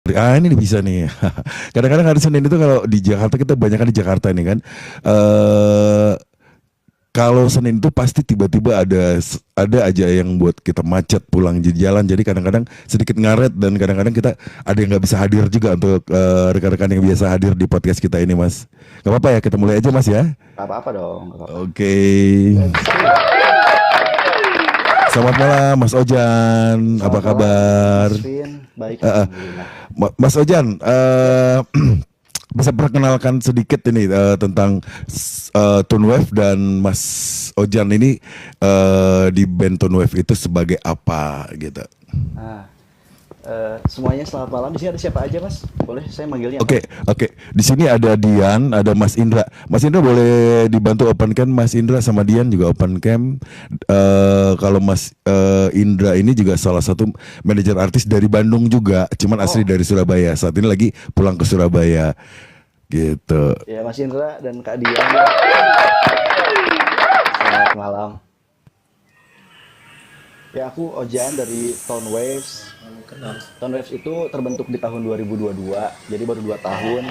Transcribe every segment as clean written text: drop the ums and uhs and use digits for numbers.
Ini bisa nih. Kadang-kadang hari Senin itu kalau di Jakarta kita banyak kan di Jakarta ini kan. eh Kalau Senin itu pasti tiba-tiba ada aja yang buat kita macet pulang di jalan. Jadi kadang-kadang sedikit ngaret dan kadang-kadang kita ada yang nggak bisa hadir juga untuk rekan-rekan yang biasa hadir di podcast kita ini, Mas. Gak apa-apa ya, kita mulai aja, Mas ya. Gak apa-apa dong, gak apa-apa. Oke. Selamat malam, Mas Ojan. Apa kabar? Mas Vin, baik alhamdulillah. Mas Ojan, bisa perkenalkan sedikit ini tentang Tunewave dan Mas Ojan ini di band Tunewave itu sebagai apa gitu? Nah, semuanya selamat malam. Di sini ada siapa aja, Mas? Boleh saya manggilnya? Oke. Di sini ada Dian, ada Mas Indra. Mas Indra boleh dibantu open cam. Mas Indra sama Dian juga open cam. Kalau Mas Indra ini juga salah satu manajer artis dari Bandung juga, cuman asli dari Surabaya. Saat ini lagi pulang ke Surabaya, gitu. Ya, Mas Indra dan Kak Dian. Selamat malam. Ya, aku Ojan dari Tone Waves. Tone Waves itu terbentuk di tahun 2022, jadi baru 2 tahun.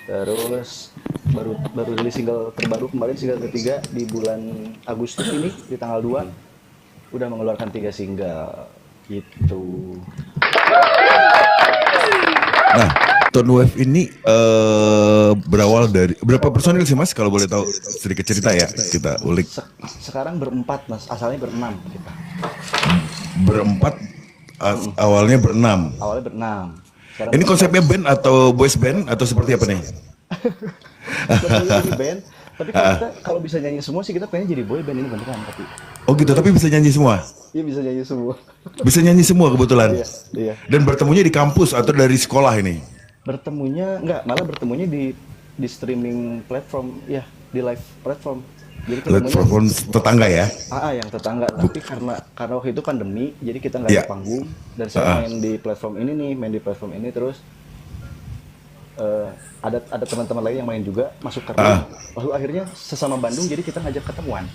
Terus baru rilis single terbaru kemarin, single ketiga di bulan Agustus ini, di tanggal 2. Udah mengeluarkan 3 single gitu. Nah, Tunewave ini berawal dari berapa personil sih, Mas? Kalau boleh tahu sedikit cerita ya, kita ulik. Sekarang berempat, Mas. Asalnya berenam kita. Berempat, awalnya berenam. Awalnya berenam. Sekarang Ini konsepnya band atau boys band atau seperti apa nih? sebetulnya ini band, tapi kalau bisa nyanyi semua sih kita pengen jadi boy band ini beneran tapi. Oh gitu, tapi bisa nyanyi semua? Iya bisa nyanyi semua. Bisa nyanyi semua kebetulan? Iya. Dan bertemunya di kampus atau dari sekolah ini? Malah bertemunya di streaming platform, ya, di live platform. Jadi Platform tetangga ya? yang tetangga, tapi karena waktu itu pandemi, jadi kita nggak ada panggung dan saya main di platform ini terus ada teman-teman lain yang main juga masuk ke lalu akhirnya sesama Bandung jadi kita ngajak ketemuan.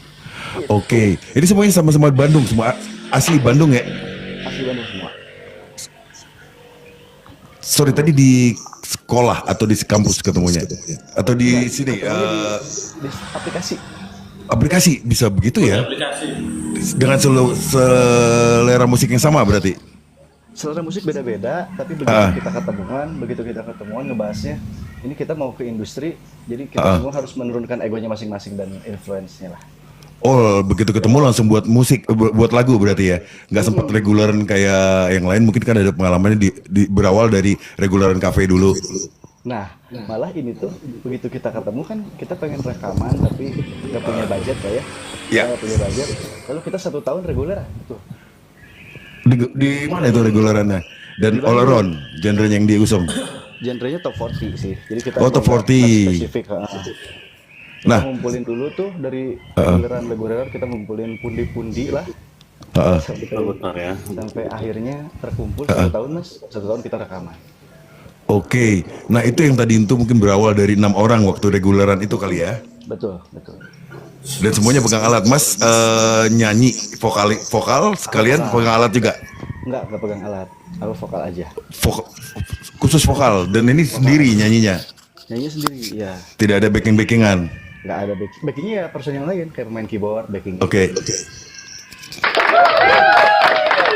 Oke. Ini semuanya sama-sama Bandung, semua asli Bandung ya? Asli Bandung semua. Sorry, tadi di sekolah atau di kampus ketemunya? Atau di sini? Di Aplikasi bisa begitu ya? Dengan selera musik yang sama berarti? Selera musik beda-beda, tapi begitu kita ketemuan ngebahasnya, ini kita mau ke industri, jadi kita semua harus menurunkan egonya masing-masing dan influence-nya lah. Oh, begitu ketemu langsung buat musik, buat lagu berarti ya? Nggak sempat reguleran kayak yang lain, mungkin kan ada pengalamannya berawal dari reguleran kafe dulu. Nah, malah ini tuh begitu kita ketemu kan kita pengen rekaman tapi nggak punya budget lah ya. Nggak punya budget. Lalu kita 1 tahun reguler tuh. Di mana itu regulerannya? Dan all around, genre yang diusung? Genrenya top 40 sih. Jadi kita top 40. spesifik. Kita ngumpulin dulu tuh dari reguleran kita ngumpulin pundi-pundi lah. Sampai akhirnya terkumpul 1 tahun, Mas. 1 tahun kita rekaman. Oke, nah itu yang tadi itu mungkin berawal dari 6 orang waktu reguleran itu kali ya? Betul. Dan semuanya pegang alat, Mas nyanyi vokal sekalian pegang alat juga? Enggak pegang alat, aku vokal aja. Khusus vokal, dan ini sendiri nyanyinya? Nyanyi sendiri, ya. Tidak ada backing-backingan? Nggak ada backingnya ya personil lain, kayak pemain keyboard, backing. Oke.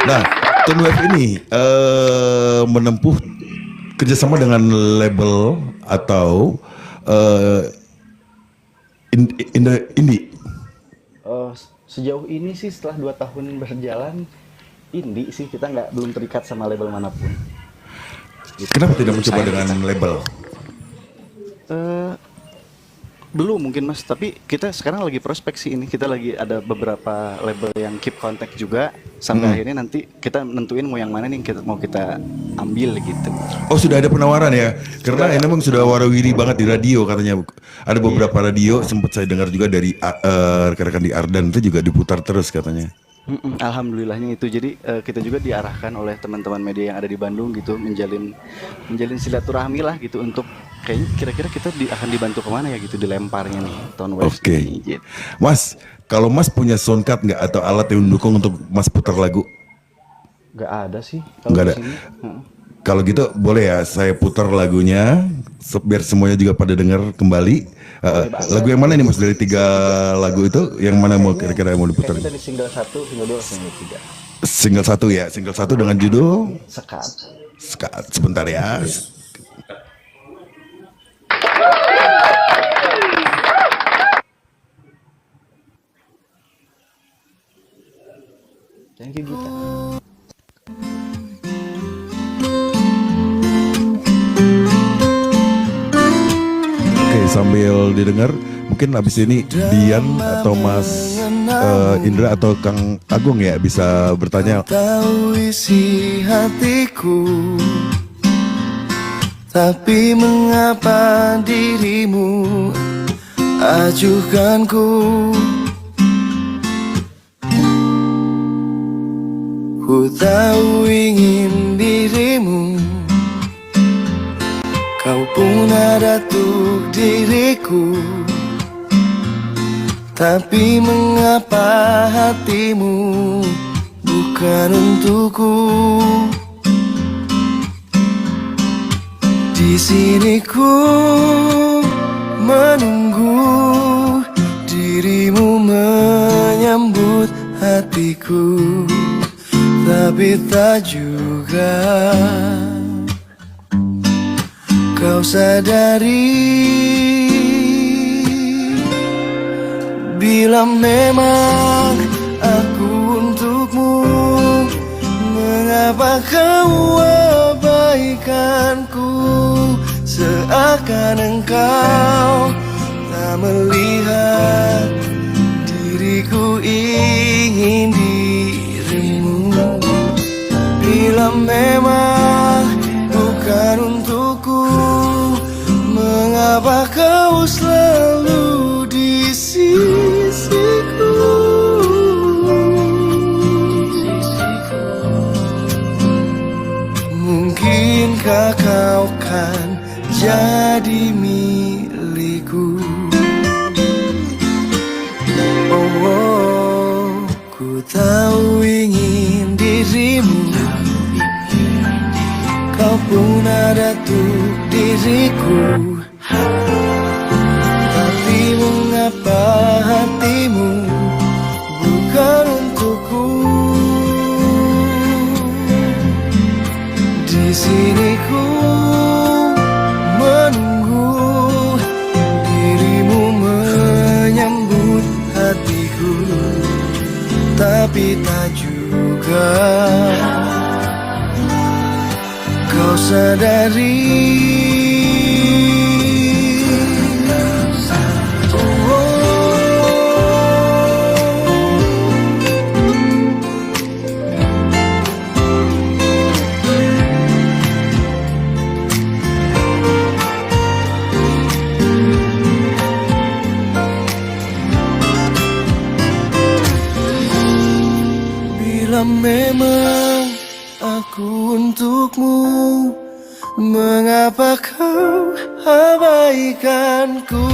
Nah, Tunewave ini menempuh kerjasama dengan label atau indie? Sejauh ini sih setelah 2 tahun berjalan indie sih, kita belum terikat sama label manapun. Kenapa tidak mencoba dengan label? Belum mungkin, Mas, tapi kita sekarang lagi prospek sih ini. Kita lagi ada beberapa label yang keep contact juga sampai akhirnya nanti kita nentuin mau yang mana nih mau kita ambil gitu. Oh, sudah ada penawaran ya? Karena ini memang sudah warawiri banget di radio katanya. Ada beberapa radio sempat saya dengar juga dari rekan-rekan di Ardan itu juga diputar terus katanya. Alhamdulillahnya itu. Jadi kita juga diarahkan oleh teman-teman media yang ada di Bandung gitu, menjalin silaturahmi lah gitu untuk kayaknya kira-kira kita akan dibantu kemana ya gitu dilemparnya nih Tone Waves. Oke. Gitu. Mas, kalau Mas punya soundcard nggak atau alat yang mendukung untuk Mas putar lagu? Nggak ada sih. Nggak ada. Kalau gitu boleh ya saya putar lagunya biar semuanya juga pada dengar kembali. Lagu yang mana nih Mas dari 3 lagu itu yang mana mau kira-kira mau diputar? Kayaknya dari single 1, single 2, single 3. Single satu ya, single satu dengan judul Sekat. Sebentar ya. Thank you Gita. Oke, sambil didengar, mungkin abis ini Dian atau Mas Indra atau Kang Agung ya bisa bertanya. Tahu isi hatiku, tapi mengapa dirimu ajukanku? Ku tahu ingin dirimu, kau pun ada untuk diriku. Tapi mengapa hatimu bukan untukku? Di sini ku menunggu dirimu menyambut hatiku, tapi tak juga kau sadari bila memang aku untukmu, mengapa kau abaikanku? Seakan engkau tak melihat diriku ingin dirimu. Bila memang bukan untukku, mengapa kau selalu di sisiku? Mungkinkah kau kan jadi milikku? Oh, ku tahu ingin dirimu, kau pun ada untuk diriku. Tapi mengapa hatimu bukan untukku? Di sini ku menunggu dirimu menyambut hatiku, tapi tak juga kau sadari. Bila memang aku untukmu, mengapa kau abaikanku?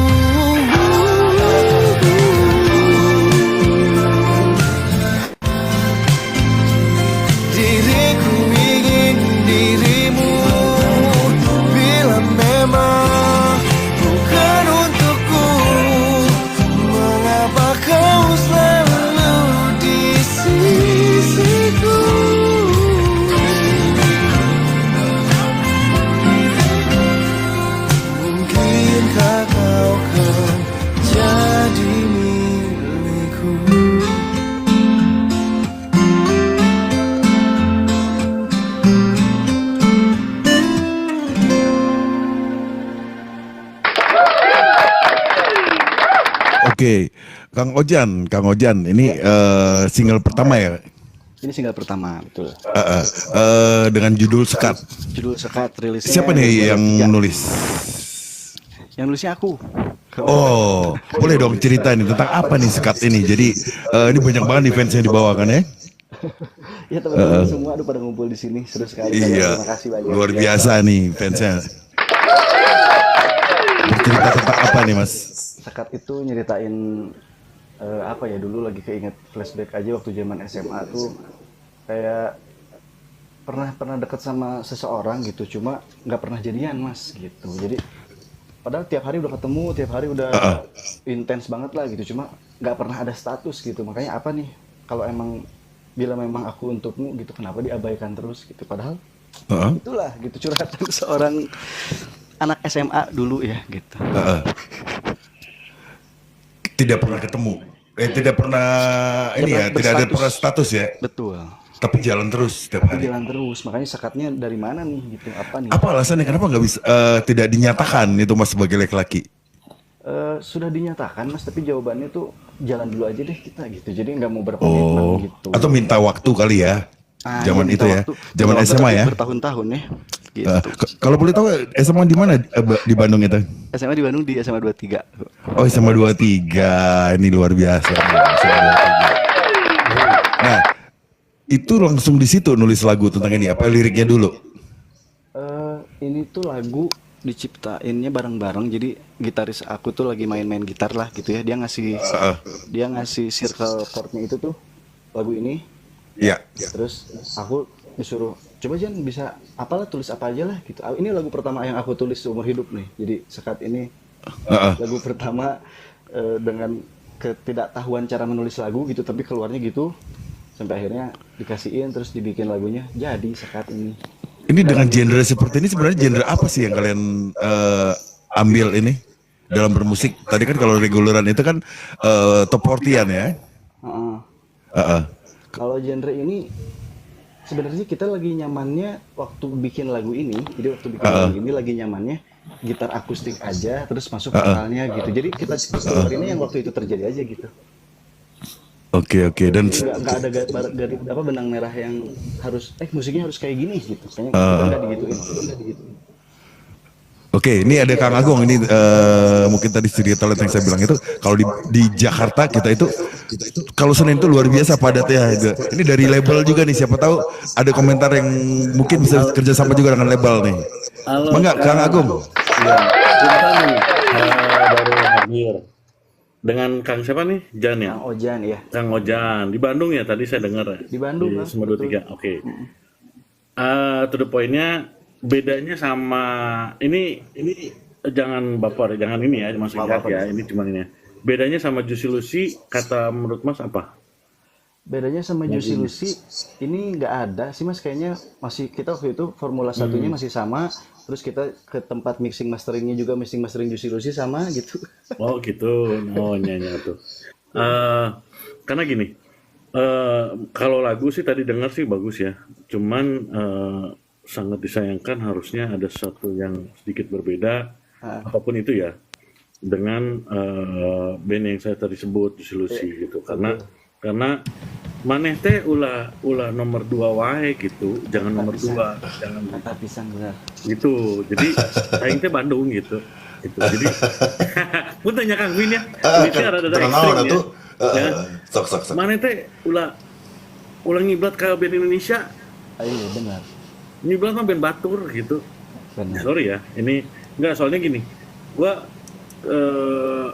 Diriku ingin dirimu, bila memang bukan untukku, mengapa kau selalu di sisiku? Mungkinkah kau kan jadi milikku? Oke, Kang Ojan, ini single pertama ya, Ini single pertama, betul. dengan judul Sekat. Judul Sekat, rilisnya Siapa nih yang 2023. nulis? Yang nulisnya aku. Oh, boleh dong ceritain nih tentang apa nih Sekat ini. Jadi ini banyak banget nih fans yang dibawakan ya. Ya teman-teman semua aduh pada ngumpul di sini, seru sekali. Iya, Terima kasih banyak. luar biasa nih fansnya. Bercerita tentang apa nih Mas? Sekat itu nyeritain apa ya, dulu lagi keinget flashback aja waktu zaman SMA tuh kayak pernah deket sama seseorang gitu, cuma nggak pernah jadian mas gitu. Jadi padahal tiap hari udah ketemu, tiap hari udah intens banget lah gitu, cuma nggak pernah ada status gitu. Makanya apa nih, kalau emang bila memang aku untukmu gitu, kenapa diabaikan terus gitu, padahal Heeh. itulah gitu curhatan seorang anak SMA dulu ya gitu. Heeh. Tidak pernah ketemu. Tidak pernah ini ya, tidak ada pernah status ya. Betul. Tapi jalan terus setiap hari. Jalan terus, makanya sekatnya dari mana nih gitu, apa nih? Apa alasannya kenapa nggak bisa tidak dinyatakan itu mas sebagai laki-laki? Sudah dinyatakan mas, tapi jawabannya tuh jalan dulu aja deh kita gitu. Jadi nggak mau berkomitmen Oh, gitu. atau minta waktu kali ya? Zaman iya, itu minta ya, waktu. zaman Minta waktu SMA tapi ya. bertahun-tahun ya. Gitu. Kalau boleh tahu SMA di mana di Bandung itu? SMA di Bandung di SMA 23. Oh SMA 23, ini luar biasa. SMA 23. Nah, itu langsung di situ nulis lagu tentang ini, apa liriknya dulu? Ini tuh lagu diciptainnya bareng-bareng. Jadi gitaris aku tuh lagi main-main gitar lah gitu ya. Dia ngasih circle chordnya itu tuh lagu ini. Iya. Terus aku disuruh coba Jan bisa apalah tulis apa aja lah gitu. Ini lagu pertama yang aku tulis seumur hidup nih. Jadi sekat ini lagu pertama dengan ketidaktahuan cara menulis lagu gitu, tapi keluarnya gitu sampai akhirnya dikasihin, terus dibikin lagunya jadi sekat ini. Ini dengan genre seperti ini sebenarnya genre apa sih yang kalian ambil ini dalam bermusik? Tadi kan kalau reguleran itu kan top 40-an ya. Kalau genre ini sebenarnya kita lagi nyamannya waktu bikin lagu ini. Jadi waktu bikin lagu ini lagi nyamannya gitar akustik aja, terus masuk vokalnya gitu. Jadi kita keluarinnya yang waktu itu terjadi aja gitu. Oke dan Nggak ada apa benang merah yang harus musiknya harus kayak gini gitu. Kayaknya kita nggak digituin. Oke, ini ada Kang Agung ini mungkin tadi studio talent yang saya bilang itu kalau di Jakarta kita itu kalau Senin itu luar biasa padatnya. Ini dari label juga nih, siapa tahu ada komentar yang mungkin bisa kerja sama juga dengan label nih. Halo, Enggak, Kang Agung. Ya, kita nih baru hadir dengan Kang siapa nih? Jan ya? Kang Ojan ya. Kang Ojan di Bandung ya, tadi saya dengar ya. Di Bandung, di Kang, SMA 23. Oke. To the point-nya bedanya sama ini jangan baper, jangan ini ya, masuk jahat ya. Ini cuma ini ya. Bedanya sama Juicy Lucy, kata menurut Mas apa? Bedanya sama Juicy Lucy ini nggak ada sih mas, kayaknya masih kita waktu itu formula satunya masih sama, terus kita ke tempat mixing masteringnya juga mixing mastering Juicy Lucy sama gitu. Oh gitu, oh nyanyi tuh. Karena gini, kalau lagu sih tadi dengar sih bagus ya, cuman sangat disayangkan harusnya ada sesuatu yang sedikit berbeda, apapun itu ya, dengan band yang saya tadi sebut Juicy Lucy gitu, karena maneh teh ulah nomor 2 wae gitu, jangan nomor 2, jangan Kata pisang benar. gitu. Jadi aing teh Bandung gitu. Jadi mun tanya Kang Win ya, ini ada ekstrim ya. Sok. Maneh teh ulah ngiblat ka band Indonesia, Iya benar. ngiblat mah band Batur gitu. Benar. Sorry ya, ini enggak, soalnya gini, gua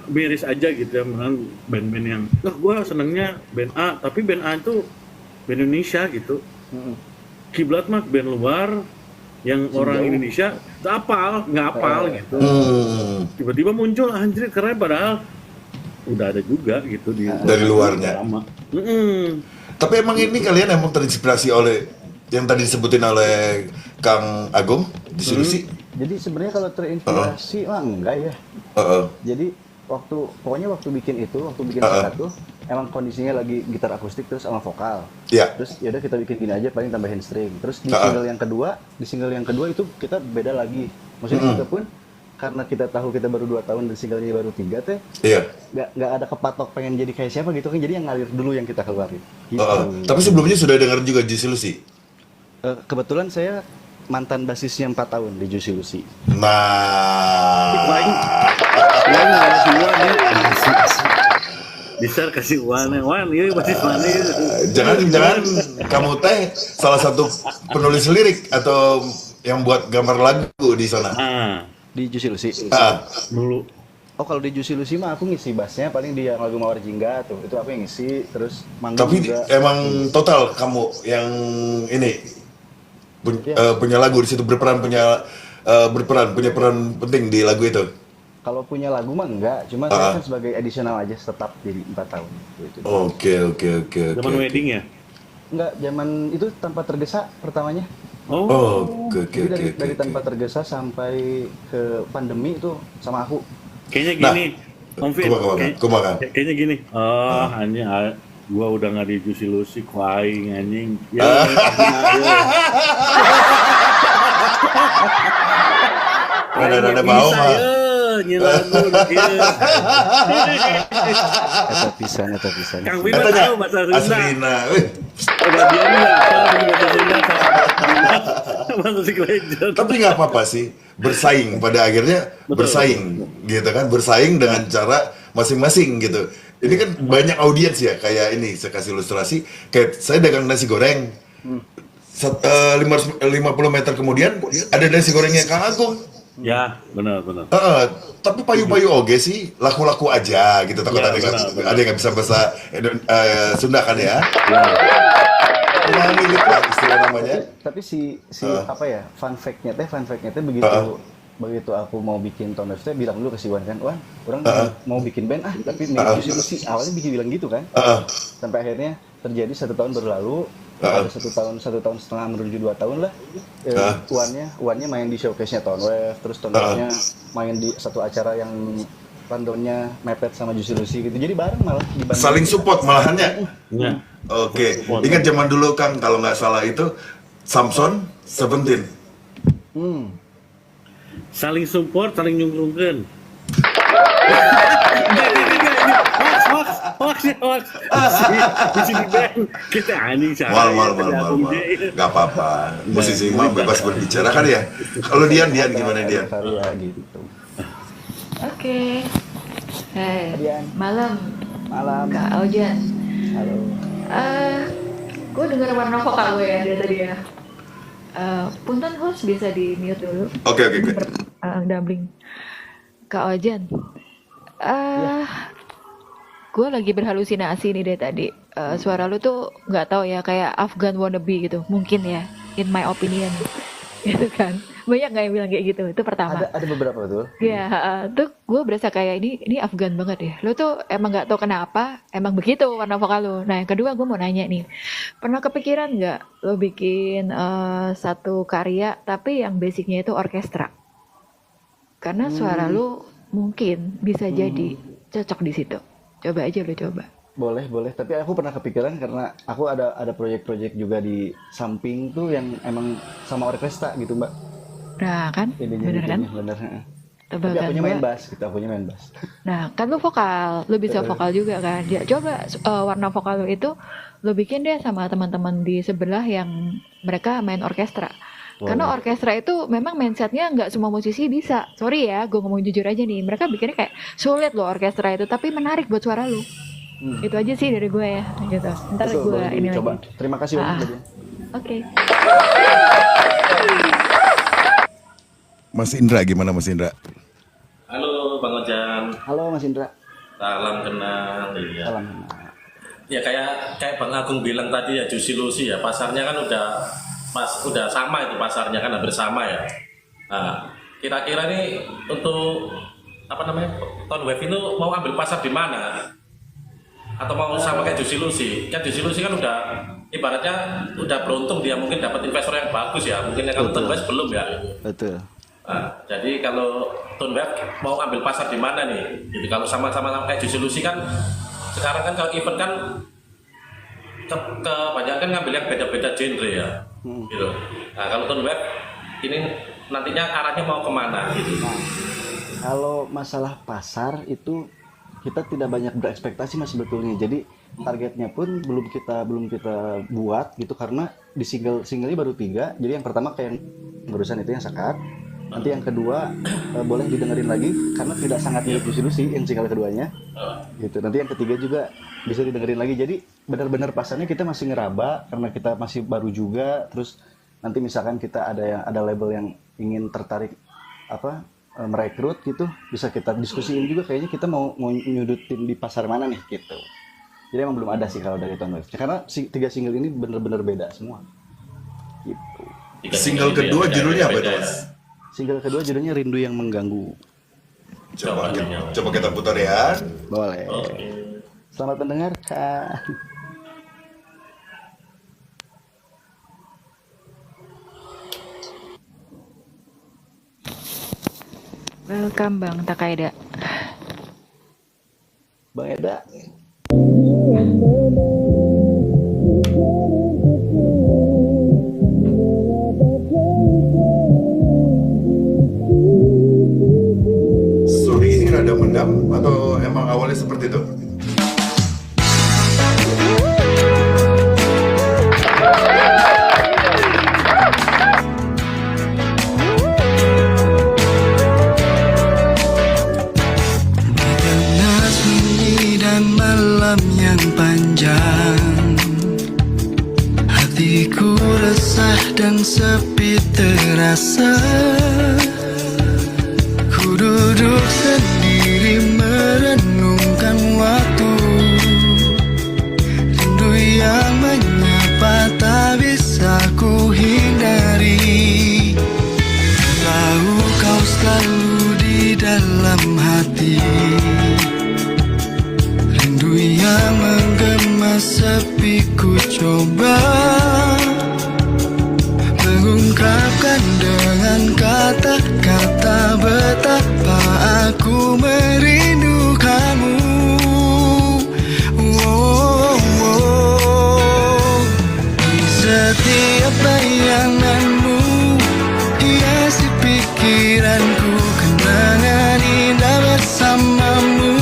miris aja gitu ya, dengan band-band yang gua senengnya band A, tapi band A itu band Indonesia gitu. Kiblat mah band luar yang orang Indonesia nggak apal gitu. Tiba-tiba muncul anjir keren, padahal udah ada juga gitu Dari luarnya. lama. Tapi emang ini kalian emang terinspirasi oleh yang tadi disebutin oleh Kang Agung di Lucy? Jadi sebenarnya kalau terinspirasi mah enggak ya. Jadi pokoknya waktu bikin sekat tuh emang kondisinya lagi gitar akustik terus sama vokal. Iya. Terus ya udah kita bikin gini aja, paling tambahin string. Terus di single yang kedua itu kita beda lagi. Maksudnya kita pun karena kita tahu kita baru 2 tahun dan singlenya baru 3 teh. Iya. Nggak ada kepatok pengen jadi kayak siapa gitu kan. Jadi yang ngalir dulu yang kita keluarin. Gitu. Tapi sebelumnya sudah dengar juga Juicy Lucy? Kebetulan saya mantan basisnya 4 tahun di Juicy Lucy. Nah, Lain ngasih uang ya. Bisa kasih uang ini pasti mana gitu. jangan kamu teh salah satu penulis lirik atau yang buat gambar lagu di sana. Di Juicy Lucy. Dulu. Oh kalau di Juicy Lucy mah aku ngisi bassnya paling di lagu Mawar Jingga tuh, itu aku yang ngisi, terus manggung Tapi juga. emang total kamu yang ini punya lagu di situ punya peran penting di lagu itu. Kalau punya lagu mah enggak, cuma saya kan sebagai additional aja tetap jadi 4 tahun gitu. Oke. Zaman wedding ya? Enggak, zaman itu tanpa tergesa pertamanya. Oke. Jadi dari tanpa tergesa sampai ke pandemi itu sama aku. Kayaknya Nah, gini, Om Fit, kumaha. kayaknya gini. Oh, anjing, gua udah nggak di Juicy Lucy, ku aing anjing. Ya, Rada bau mah. Nyilamun, Eta pisan. Kang Bima tahu bahasa Sunda. Aslina. Udah dia nggak tahu bahasa Sunda. Bahasa si legend. Tapi nggak apa-apa sih, bersaing pada akhirnya bersaing gitu kan, bersaing dengan cara masing-masing gitu. Ini kan banyak audiens ya, kayak ini saya kasih ilustrasi, kayak saya dagang nasi goreng. 50 meter kemudian ada nasi gorengnya Kang Agung. Ya, benar. Tapi payu-payu oge sih, laku-laku aja gitu. Takut Ya, ada benar. yang nggak bisa bahasa Sunda kan ya. Nah, ini lah istilah namanya. Tapi si apa ya, fun fact-nya teh begitu aku mau bikin Tone Waves teh bilang dulu ke si Wan kan, Wan, orang mau bikin band tapi Juicy Lucy awalnya bilang gitu kan. Sampai akhirnya terjadi 1 tahun berlalu, ada 1 tahun setengah menuju 2 tahun lah. Uannya main di showcase-nya Tone Waves, terus Tone Waves-nya main di satu acara yang randonnya mepet sama Juicy Lucy gitu. Jadi bareng malah di Bandung. Saling support malahannya. Ya. Oke, ingat zaman dulu Kang, kalau nggak salah itu Samson, Seventeen. Saling support, saling nyungkrungkeun. Hoax. Di band kita anjing Mal. Nggak apa-apa. Musisi mah bebas berbicara kan ya. Kalau Dian gimana Dian? Karya gitu. Oke. Hai. Dian. Malam. Malam. Kak Aujan. Halo. Gue denger warna vokal gue ya dari tadi ya. Punten host bisa di mute dulu. Oke. Gambling. Kak Aujan. Gue lagi berhalusinasi nih dari tadi. Suara lu tuh nggak tahu ya, kayak Afgan wannabe gitu. Mungkin ya, in my opinion. Gitu kan. Banyak nggak yang bilang kayak gitu? Itu pertama. Ada beberapa tuh. Ya, tuh gue berasa kayak ini Afgan banget ya. Lo tuh emang nggak tahu kenapa, emang begitu warna vokal lo. Nah, yang kedua gue mau nanya nih, pernah kepikiran nggak lo bikin satu karya tapi yang basicnya itu orkestra? Karena suara lo mungkin bisa jadi cocok di situ. Coba aja lo coba. Boleh. Tapi aku pernah kepikiran karena aku ada proyek-proyek juga di samping tuh yang emang sama orkestra gitu, Mbak. Nah kan, bener kan? Bener. Tapi Tebakan akunya main gua. bass, akunya main bass. Nah, kan lu vokal, lu bisa vokal juga kan. Ya, coba warna vokal lu itu lu bikin deh sama teman-teman di sebelah yang mereka main orkestra. Karena orkestra itu memang mindsetnya nggak semua musisi bisa. Sorry ya, gue ngomong jujur aja nih. Mereka bikinnya kayak sulit loh orkestra itu, tapi menarik buat suara lu. Itu aja sih dari gue ya, gitu. Ntar Betul, gue boleh ini dicoba. lagi. Terima kasih banyak, Mbak Dian. Oke. Mas Indra gimana Mas Indra? Halo Bang Ojan, Halo Mas Indra. salam kenal. Iya. Salam. Ya kayak Bang Agung bilang tadi ya, Juicy Lucy ya, pasarnya kan udah sama itu, pasarnya kan hampir sama ya. Nah, kira-kira nih untuk apa namanya, Tone Wave itu mau ambil pasar di mana? Atau mau sama kayak Juicy Lucy? Kan Juicy Lucy kan udah ibaratnya udah beruntung, dia mungkin dapat investor yang bagus ya. Mungkin yang kalau Tone Wave belum ya. Betul. Nah, jadi kalau Tone Wave mau ambil pasar di mana nih? Jadi kalau sama-sama kayak Juicy Lucy kan sekarang kan kalau event kan kebanyakan ngambil yang beda-beda genre ya. Gitu. Nah, kalau Tone Wave ini nantinya arahnya mau kemana gitu? Nah, kalau masalah pasar itu kita tidak banyak berekspektasi mas sebetulnya. Jadi targetnya pun belum kita buat gitu karena di singlenya baru 3. Jadi yang pertama kayak yang barusan itu yang Sekar. Nanti yang kedua boleh didengerin lagi karena tidak sangat mirip Juicy Lucy yang single keduanya. Gitu. Nanti yang ketiga juga bisa didengerin lagi. Jadi benar-benar pasarnya kita masih ngeraba karena kita masih baru juga. Terus nanti misalkan kita ada label yang ingin tertarik merekrut gitu, bisa kita diskusiin juga kayaknya kita mau nyudutin di pasar mana nih gitu. Jadi emang belum ada sih kalau dari Tone Wave. Karena 3 single ini benar-benar beda semua. Gitu. Single gitu ya, kedua beda- judulnya apa beda- itu, beda. Mas? Single kedua judulnya Rindu yang Mengganggu. Coba kita putar ya. Boleh. Oke. Selamat mendengarkan. Welcome Bang Takaida. Bang Eda. Story ini rada mendam atau emang awalnya seperti itu? Karena sunyi dan malam yang panjang, hatiku resah dan sepi terasa. Ku duduk sendiri merenungkan waktu, rindu yang menyapa tak bisa ku hindari. Tahu kau selalu di dalam hati, rindu yang menggema sepi ku coba mengungkapkan dengan kata-kata betapa aku merindukanmu. Oh, oh. Di setiap bayanganmu hiasi pikiranku, kenangan indah bersamamu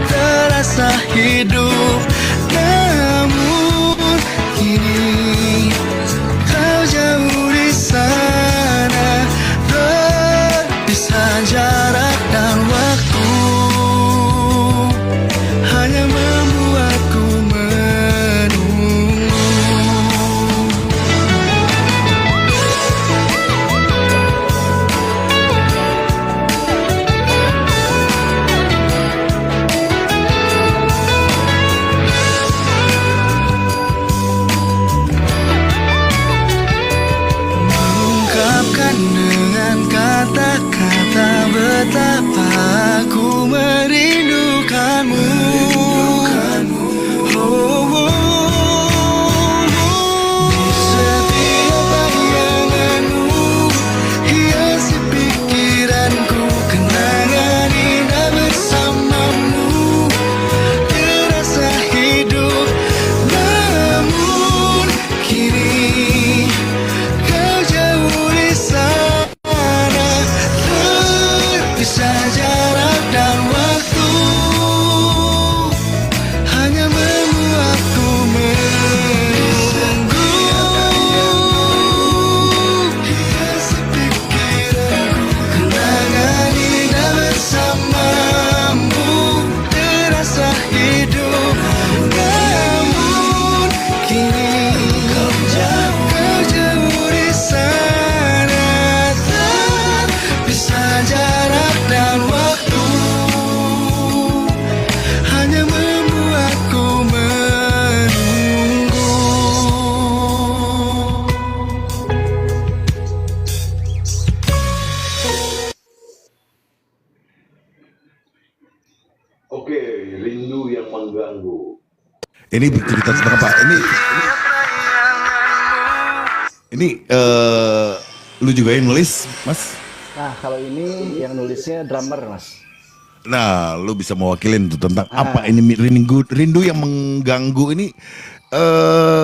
terasa hidup. Namun kini kau jauh di sana, terpisah jarak dan waktu hanya membuatku menunggu. Mengungkapkan dengan kata-kata betapa aku merindukanmu. Oh, oh, oh. Di setiap bayanganmu hiasi pikiranku, kenangan indah bersamamu terasa hidup. Namun kini kau jauh di sana, terpisah jarak dan waktu hanya membuatku menunggu. Hiasi pikiranku, kenangan indah bersamamu terasa hidup. Namun kini kau jauh di sana, terpisah jarak dan waktu hanya membuatku menunggu. Oke, Rindu yang Mengganggu. Ini bercerita tentang apa? Ini lu juga yang nulis, Mas? Nah, kalau ini yang nulisnya drummer, Mas. Nah, lu bisa mewakilin tuh tentang apa ini rindu yang mengganggu ini.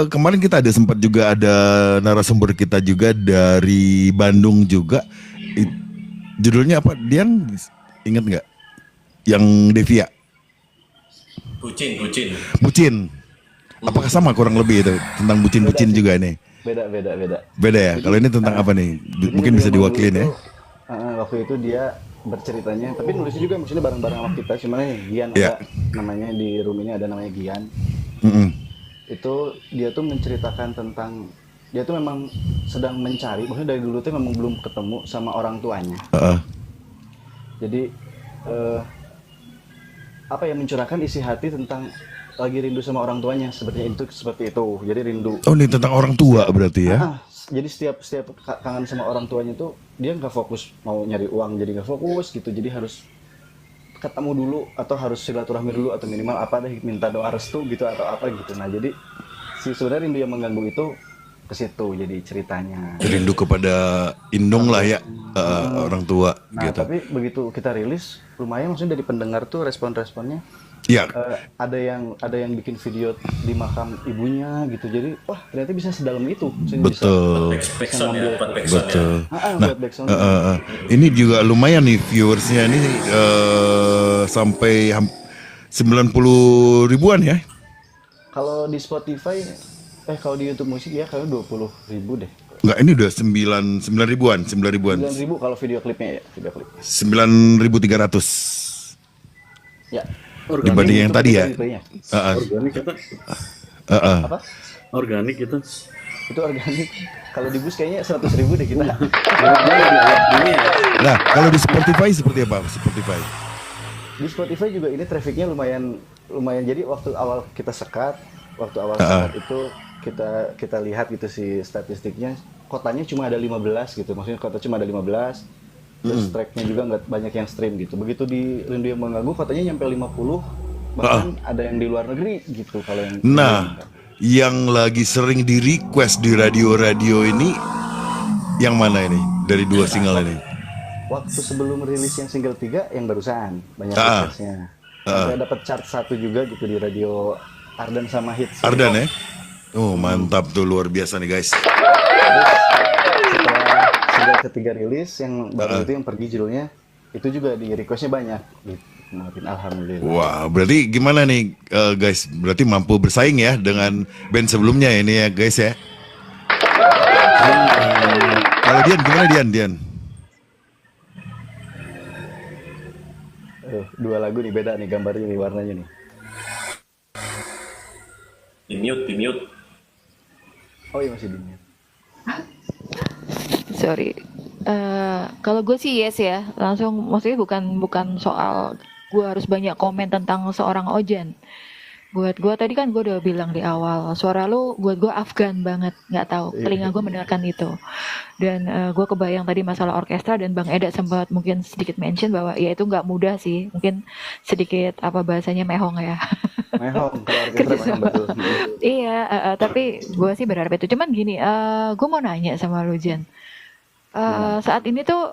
Kemarin kita sempat juga ada narasumber kita juga dari Bandung juga. Judulnya apa? Dian ingat nggak? Yang Devia. Bucin. Apakah sama kurang lebih itu tentang bucin-bucin juga ini? Beda. Beda ya. Kalau ini tentang apa nih? Jadi Mungkin bisa memang diwakilin ya. waktu itu dia berceritanya, tapi nulisnya juga maksudnya bareng-bareng sama kita. Cuman Gian Iya. ada namanya di room ini ada namanya Gian. Mm-mm. Itu dia tuh menceritakan tentang dia tuh memang sedang mencari, maksudnya dari dulu tuh memang belum ketemu sama orang tuanya. Jadi apa yang mencurahkan isi hati tentang lagi rindu sama orang tuanya, seperti itu. Jadi rindu. Oh, ini tentang orang tua berarti ya? jadi setiap setiap kangen sama orang tuanya tuh dia nggak fokus mau nyari uang, jadi nggak fokus gitu, jadi harus ketemu dulu atau harus silaturahmi dulu atau minimal apa deh minta doa restu gitu atau apa gitu. Nah jadi si sebenarnya rindu yang mengganggu itu ke situ jadi ceritanya. Rindu kepada indung lah ya, orang tua Nah gitu. tapi begitu kita rilis lumayan, maksudnya dari pendengar tuh respon-responnya Ya, ada yang bikin video di makam ibunya gitu, jadi wah ternyata bisa sedalam itu, maksudnya bisa betul. Backsound ya, buat backsound ya. Betul. buat backsound. Ini juga lumayan nih viewersnya ini sampai 90 ribuan ya. Kalau di Spotify kalau di YouTube musik ya kayaknya 20.000 deh. Enggak, ini udah 9 ribuan, 9 ribuan. 9.000 kalau video klipnya ya, video klip. 9.300 Ya. dibanding yang tadi ya. Replaynya. Organik kita, Apa? organik kita. Itu organik. Kalau di bus kayaknya 100.000 deh kita. Ini ya. Nah, kalau di Spotify seperti apa? Spotify. Di Spotify juga ini trafficnya lumayan lumayan. Jadi waktu awal sekat itu kita lihat gitu sih statistiknya, kotanya cuma ada 15 gitu. Maksudnya kota cuma ada 15. Terus tracknya juga nggak banyak yang stream gitu. Begitu di Rindu yang Mengganggu kotanya nyampe 50, bahkan ada yang di luar negeri gitu kalau yang. Nah, yang lagi sering di request di radio-radio ini yang mana ini? Dari 2 single ini. Waktu sebelum rilis yang single 3 yang barusan banyak requestnya. Sampai dapat chart 1 juga gitu di radio Ardan sama Hits. Ardan ya? Oh, mantap tuh, luar biasa nih guys. Setelah single ketiga rilis yang baru itu yang Pergi judulnya, itu juga di requestnya banyak gitu. Maafin, alhamdulillah. Wah, berarti gimana nih guys? Berarti mampu bersaing ya dengan band sebelumnya ini ya guys ya. Kalau Dian gimana Dian? Dua lagu nih beda nih gambarnya nih, warnanya nih. Di mute. Oh iya masih di mute. Sorry. Kalau gue sih yes ya, langsung maksudnya bukan soal gue harus banyak komen tentang seorang Ojan. Buat gue tadi kan gue udah bilang di awal, suara lu buat gue Afgan banget, nggak tahu telinga gue mendengarkan itu. Dan gue kebayang tadi masalah orkestra, dan Bang Eda sempat mungkin sedikit mention bahwa ya itu nggak mudah sih, mungkin sedikit apa bahasanya mehong ya. Mehong kalau orkestra memang betul. Iya, tapi gue sih berharap itu. Cuman gini, gue mau nanya sama lu Jan. Saat ini tuh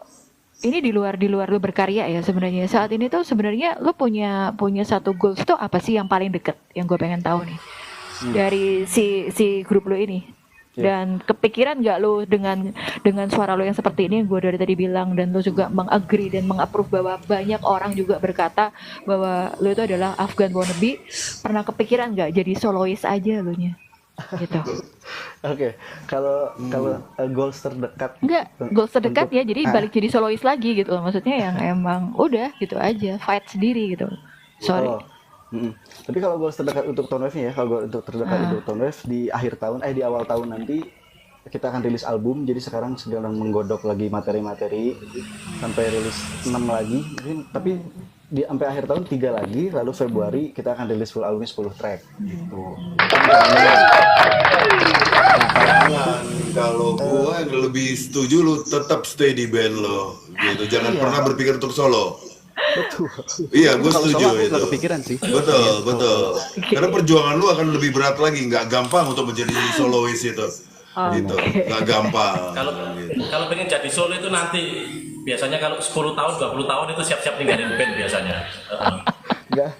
ini di luar lu berkarya ya sebenarnya. Saat ini tuh sebenarnya lu punya satu goals tuh apa sih yang paling deket yang gue pengen tahu nih dari si grup lu ini. Dan kepikiran nggak lu dengan suara lu yang seperti ini, gue dari tadi bilang, dan lu juga mengagree dan mengapprove bahwa banyak orang juga berkata bahwa lu itu adalah Afgan wannabe. Pernah kepikiran nggak jadi solois aja lu nya gitu? Oke, kalau goals terdekat Enggak, goals terdekat ya, jadi balik jadi solois lagi gitu loh. Maksudnya yang emang udah gitu aja, fight sendiri gitu. Sorry. Tapi kalau goals terdekat untuk Tone Wave-nya ya, kalau goals untuk terdekat untuk Tone Wave di akhir tahun, di awal tahun nanti kita akan rilis album. Jadi sekarang sedang menggodok lagi materi-materi sampai rilis 6 lagi. Tapi di sampai akhir tahun 3 lagi, lalu Februari kita akan rilis full albumnya 10 track gitu. Kalau gue lebih setuju lu tetap stay di band lo gitu. Jangan pernah berpikir untuk solo. Betul. Iya, gue Kalau setuju solo aku itu. nggak kepikiran sih. Betul. Karena perjuangan lu akan lebih berat lagi, nggak gampang untuk menjadi solois itu. Gitu, nggak gampang. Kalau pengen jadi solo itu nanti biasanya kalau 10 tahun, 20 tahun itu siap-siap ninggalin band biasanya.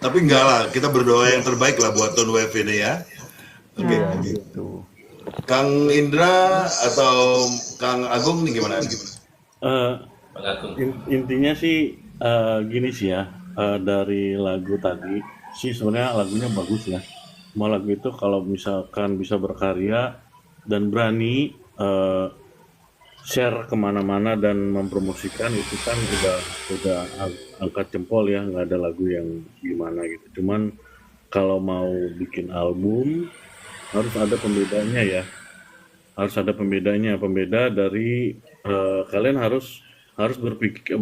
Tapi enggak lah, kita berdoa yang terbaik lah buat Tone Wave ini ya. Oke, gitu. Kang Indra atau Kang Agung nih gimana? Bang Agung. Intinya sih gini sih ya, dari lagu tadi sih sebenarnya lagunya bagus ya. Semua lagu itu kalau misalkan bisa berkarya dan berani share kemana-mana dan mempromosikan, itu kan udah angkat jempol ya, nggak ada lagu yang gimana gitu. Cuman kalau mau bikin album harus ada pembedanya ya, pembeda dari kalian harus berpikir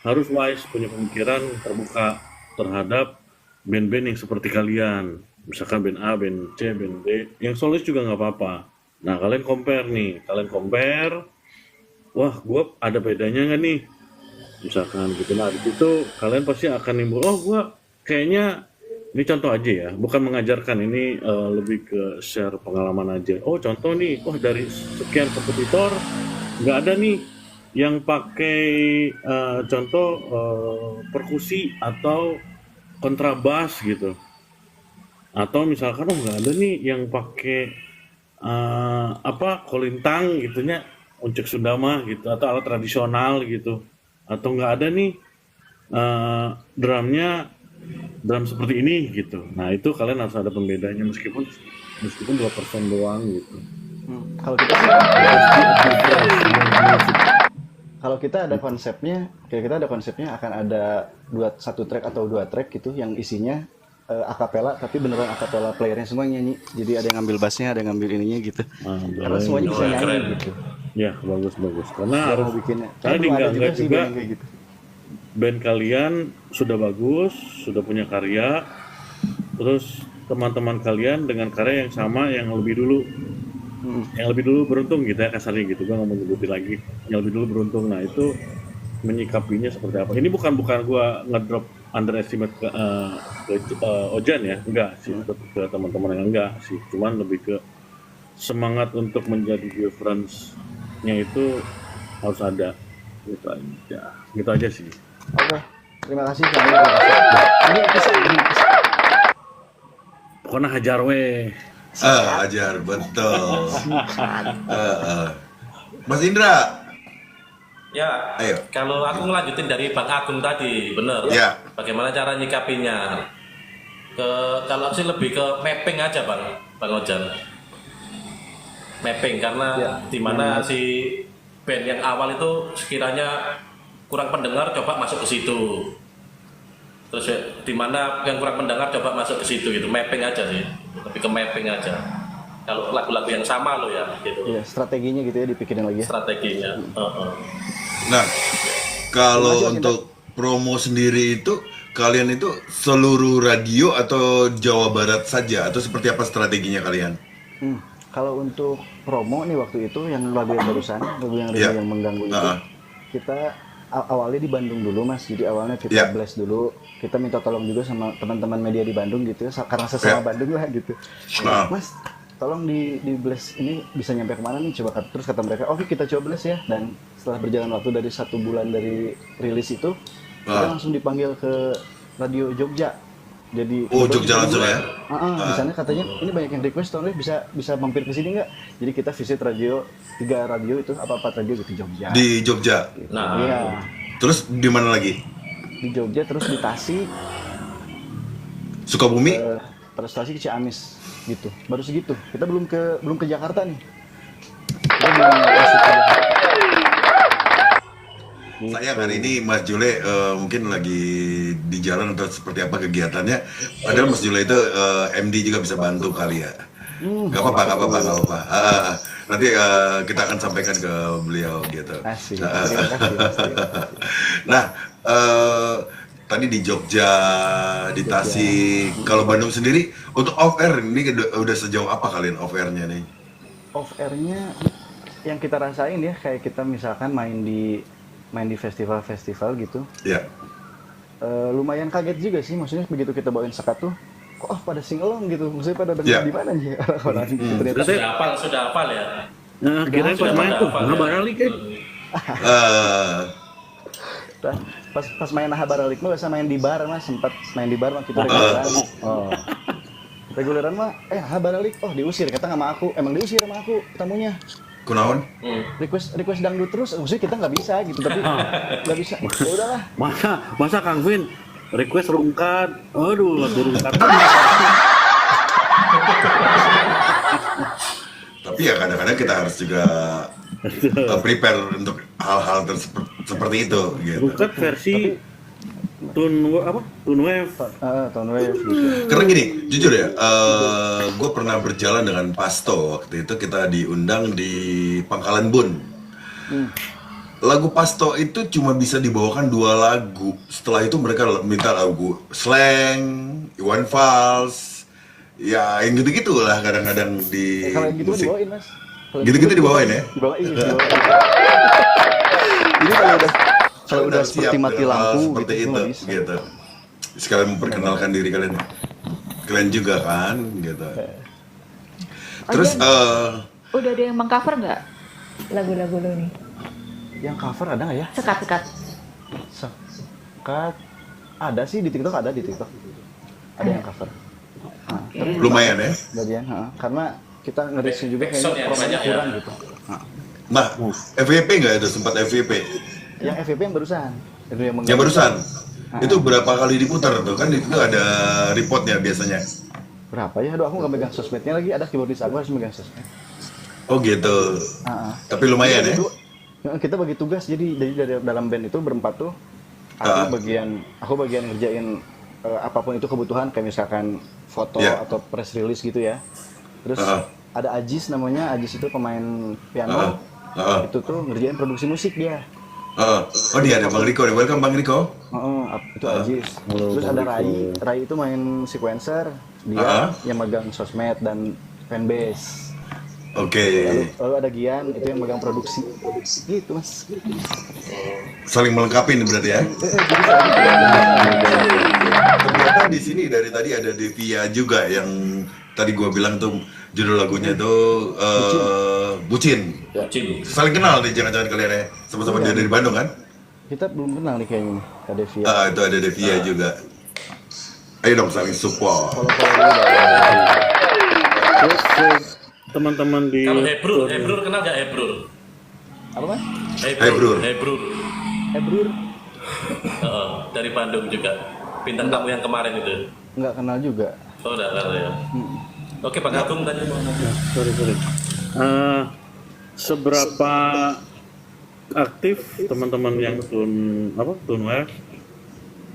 harus wise, punya pemikiran terbuka terhadap band-band yang seperti kalian, misalkan band A, band C, band D, yang solois juga nggak apa-apa Nah, kalian compare, wah, gue ada bedanya nggak nih? Misalkan gitu. Nah, di situ kalian pasti akan nimbul, oh, gue kayaknya ini contoh aja ya, bukan mengajarkan, ini lebih ke share pengalaman aja. Oh, contoh nih, wah dari sekian kompetitor nggak ada nih yang pakai contoh perkusi atau kontrabas gitu. Atau misalkan oh nggak ada nih yang pakai kolintang gitunya, uncek Sundama gitu, atau alat tradisional gitu, atau nggak ada nih drumnya drum seperti ini gitu. Nah itu kalian harus ada pembedanya meskipun 2% doang gitu. Kalau kita kita ada konsepnya akan ada satu track atau 2 track gitu yang isinya akapela, tapi beneran akapela playernya semua yang nyanyi. Jadi ada yang ngambil bassnya, ada yang ngambil ininya gitu. Karena semuanya bisa nyanyi keren. gitu. Ya bagus. Karena Cara harus bikinnya. karena Belum ada enggak sih juga band yang kayak gitu. band kalian sudah bagus, sudah punya karya, terus teman-teman kalian dengan karya yang sama yang lebih dulu beruntung gitu ya, kasarnya gitu. Gue nggak mau nyebutin lagi, yang lebih dulu beruntung. Nah itu menyikapinya seperti apa? Ini bukan gue ngedrop underestimate ke Ojan ya, enggak sih, ke teman-teman yang enggak sih, cuman lebih ke semangat untuk menjadi difference-nya itu harus ada, gitu aja sih. Oke. Terima kasih Syahrir. Ini bisa. Pokoknya hajar weh. Ajar betul. Mas Indra, Ya, Ayo. kalau aku ngelanjutin dari Bang Agung tadi, bener. Ya. Bagaimana cara nyikapinya? Kalau sih lebih ke mapping aja Bang Ojan. Mapping karena dimana si band yang awal itu sekiranya kurang pendengar, coba masuk ke situ. Terus dimana yang kurang pendengar, coba masuk ke situ gitu. Mapping aja sih, lebih ke mapping aja. Kalau lagu-lagu yang sama lo ya, gitu. Iya, strateginya gitu ya dipikirin lagi ya. Strateginya. Nah, kalau Masih, untuk promo sendiri itu kalian itu seluruh radio atau Jawa Barat saja atau seperti apa strateginya kalian? Kalau untuk promo nih waktu itu yang lagu yang barusan, lagu yang Rindu Iya. yang mengganggu itu, kita awalnya di Bandung dulu Mas. Jadi awalnya kita Iya. blast dulu, kita minta tolong juga sama teman-teman media di Bandung gitu ya, karena sesama Iya. Bandung lah gitu. Mas, tolong di blast ini bisa nyampe kemana nih? Coba terus kata mereka, oke kita coba blast ya. Dan setelah berjalan waktu dari 1 bulan dari rilis itu, kita langsung dipanggil ke radio Jogja. Jadi Jogja langsung ya? di sana katanya ini banyak yang request, Tony bisa mampir ke sini nggak? Jadi kita visit 3 radio itu 4 radio gitu Jogja. Di Jogja. Nah, Iya, Terus di mana lagi? di Jogja, terus di Tasik, Sukabumi? terus Tasik Ciamis gitu. Baru segitu. Kita belum ke Jakarta nih. Kita belum masuk ke Jakarta. Sayang hari ini Mas Jule mungkin lagi di jalan atau seperti apa kegiatannya. Padahal Mas Jule itu MD juga bisa bantu kali ya. Gak apa-apa. Nanti kita akan sampaikan ke beliau gitu. Asik. Terima kasih. Nah, tadi di Jogja, di Tasik. Kalau Bandung sendiri, untuk off air ini udah sejauh apa kalian off airnya nih? Off airnya yang kita rasain ya, kayak kita misalkan main di festival-festival gitu. Ya. Lumayan kaget juga sih, maksudnya begitu kita bawain sekat tuh, kok pada singelong gitu, maksudnya pada denger di mana nih orang-orang gitu. Ternyata sudah hafal ya. Nah, kirain pas main tuh nggak balik kan? pas main Habaralik mah biasa main di bar Mas, sempat main di bar mah kita reguleran. Reguleran mah Habaralik, diusir, kata sama aku, emang diusir sama aku tamunya. Kunaon? Request dangdut terus, maksudnya kita nggak bisa gitu, tapi nggak bisa. Ya udahlah. Masa Kang Vin request rungkat, aduh lagu rungkat. Tapi ya kadang-kadang kita harus juga prepare untuk hal-hal seperti itu gitu. Rungkat versi Tune Wave. Tone Wave gitu. Karena gini, jujur ya, gue pernah berjalan dengan Pasto. Waktu itu kita diundang di Pangkalan Bun. Lagu Pasto itu cuma bisa dibawakan 2 lagu. Setelah itu mereka minta lagu Slang, Iwan Fals, ya yang gitu-gitu lah kadang-kadang di Kalau yang gitu musik. dibawain Mas. Gitu-gitu dibawain ya. Dibawain. Jadi kalau udah siap seperti mati dengan hal lampu seperti gitu, itu nggak bisa. gitu. Sekalian memperkenalkan diri kalian. Kalian juga kan gitu. Terus Udah ada yang mengcover nggak lagu-lagu lo nih? Yang cover ada nggak ya? Sekat-sekat. Sekat ada sih di TikTok, ada di TikTok. Ada yang cover. Nah, tapi lumayan ya. bagian, karena kita ngerisi juga Backsound kayaknya ya, promosinya banyak ya. kurang gitu. Nah, FYP nggak ada sempat FYP? Yang FVP yang barusan. Itu yang Yang barusan. Itu berapa kali diputar tuh kan itu ada reportnya biasanya. Berapa ya? Aduh, aku nggak megang sosmednya lagi. Ada keyboardis aku harus megang sosmed. Oh gitu. Ah. Tapi lumayan ya. Kita bagi tugas, jadi dari dalam band itu berempat tuh. Aku bagian ngerjain apapun itu kebutuhan, kayak misalkan foto atau press release gitu ya. Terus ada Ajis namanya, Ajis itu pemain piano. Itu tuh ngerjain produksi musik dia. Oh dia ada Bang Riko, welcome Bang Riko. Itu Ajis. Terus ada Rai itu main sequencer, dia yang megang sosmed dan fanbase. Oke. Lalu ada Gian itu yang megang produksi. Gitu mas. Saling melengkapi nih berarti ya. Ternyata di sini dari tadi ada Devia juga yang tadi gua bilang tuh judul lagunya tuh Bucin. Bucin. Saling kenal nih jangan-jangan kalian ya. Sama-sama dia dari Bandung kan? Kita belum kenal nih kayaknya nih, Kak Devia. Itu ada Devia juga. Ayo dong saling support. Terus teman-teman di Kalau Hebrur kenal nggak Hebrur? Apa mas? Hebrur. Hebrur. Ebrur? Dari Bandung juga. Bintang tamu yang kemarin itu. Nggak kenal juga. Oh, udah kenal ya. Oke, Bang Agung tadi mau ngomong. sorry. Seberapa aktif teman-teman yang Tunwave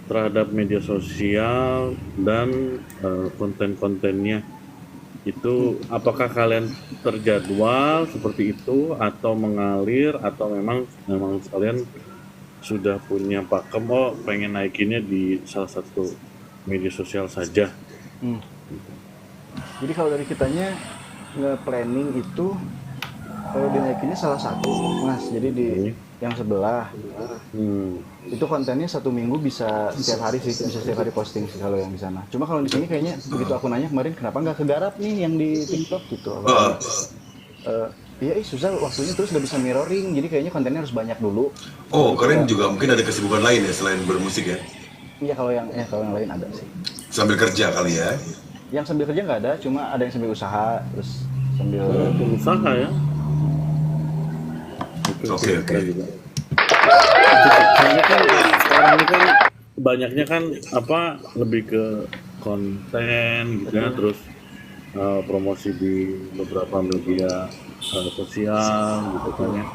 terhadap media sosial dan konten-kontennya itu, apakah kalian terjadwal seperti itu atau mengalir atau memang kalian sudah punya pakem pengen naikinnya di salah satu media sosial saja? Jadi kalau dari kitanya nge-planning itu kalau dinaikinnya salah satu mas. Jadi di yang sebelah itu kontennya 1 minggu bisa setiap hari sih, bisa setiap hari posting sih kalau yang di sana. Cuma kalau di sini kayaknya begitu aku nanya kemarin kenapa nggak kegarap nih yang di TikTok gitu. Iya susah waktunya, terus nggak bisa mirroring, jadi kayaknya kontennya harus banyak dulu. Oh kalian juga mungkin ada kesibukan lain ya selain bermusik ya? Iya kalau yang lain ada sih. Sambil kerja kali ya? Yang sambil kerja nggak ada, cuma ada yang sambil usaha, terus sambil Usaha ya? Oke. Soalnya kan sekarang ini kan banyaknya kan lebih ke konten gitu ya, terus promosi di beberapa media sosial gitu kan ya,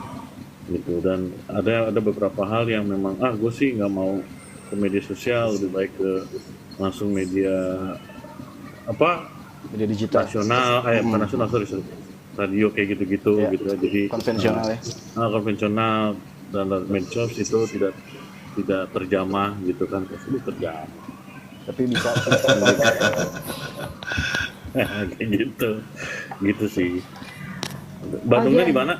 gitu. Dan ada beberapa hal yang memang gue sih nggak mau ke media sosial, lebih baik ke langsung media media digital nasional, bukan nasional, sorry, radio kayak gitu-gitu Ya, gitu ya. Jadi konvensional ya. konvensional dan medsos itu tidak terjamah gitu kan, pasti terjamah. Tapi bisa Kayak gitu sih. Bandungnya di mana?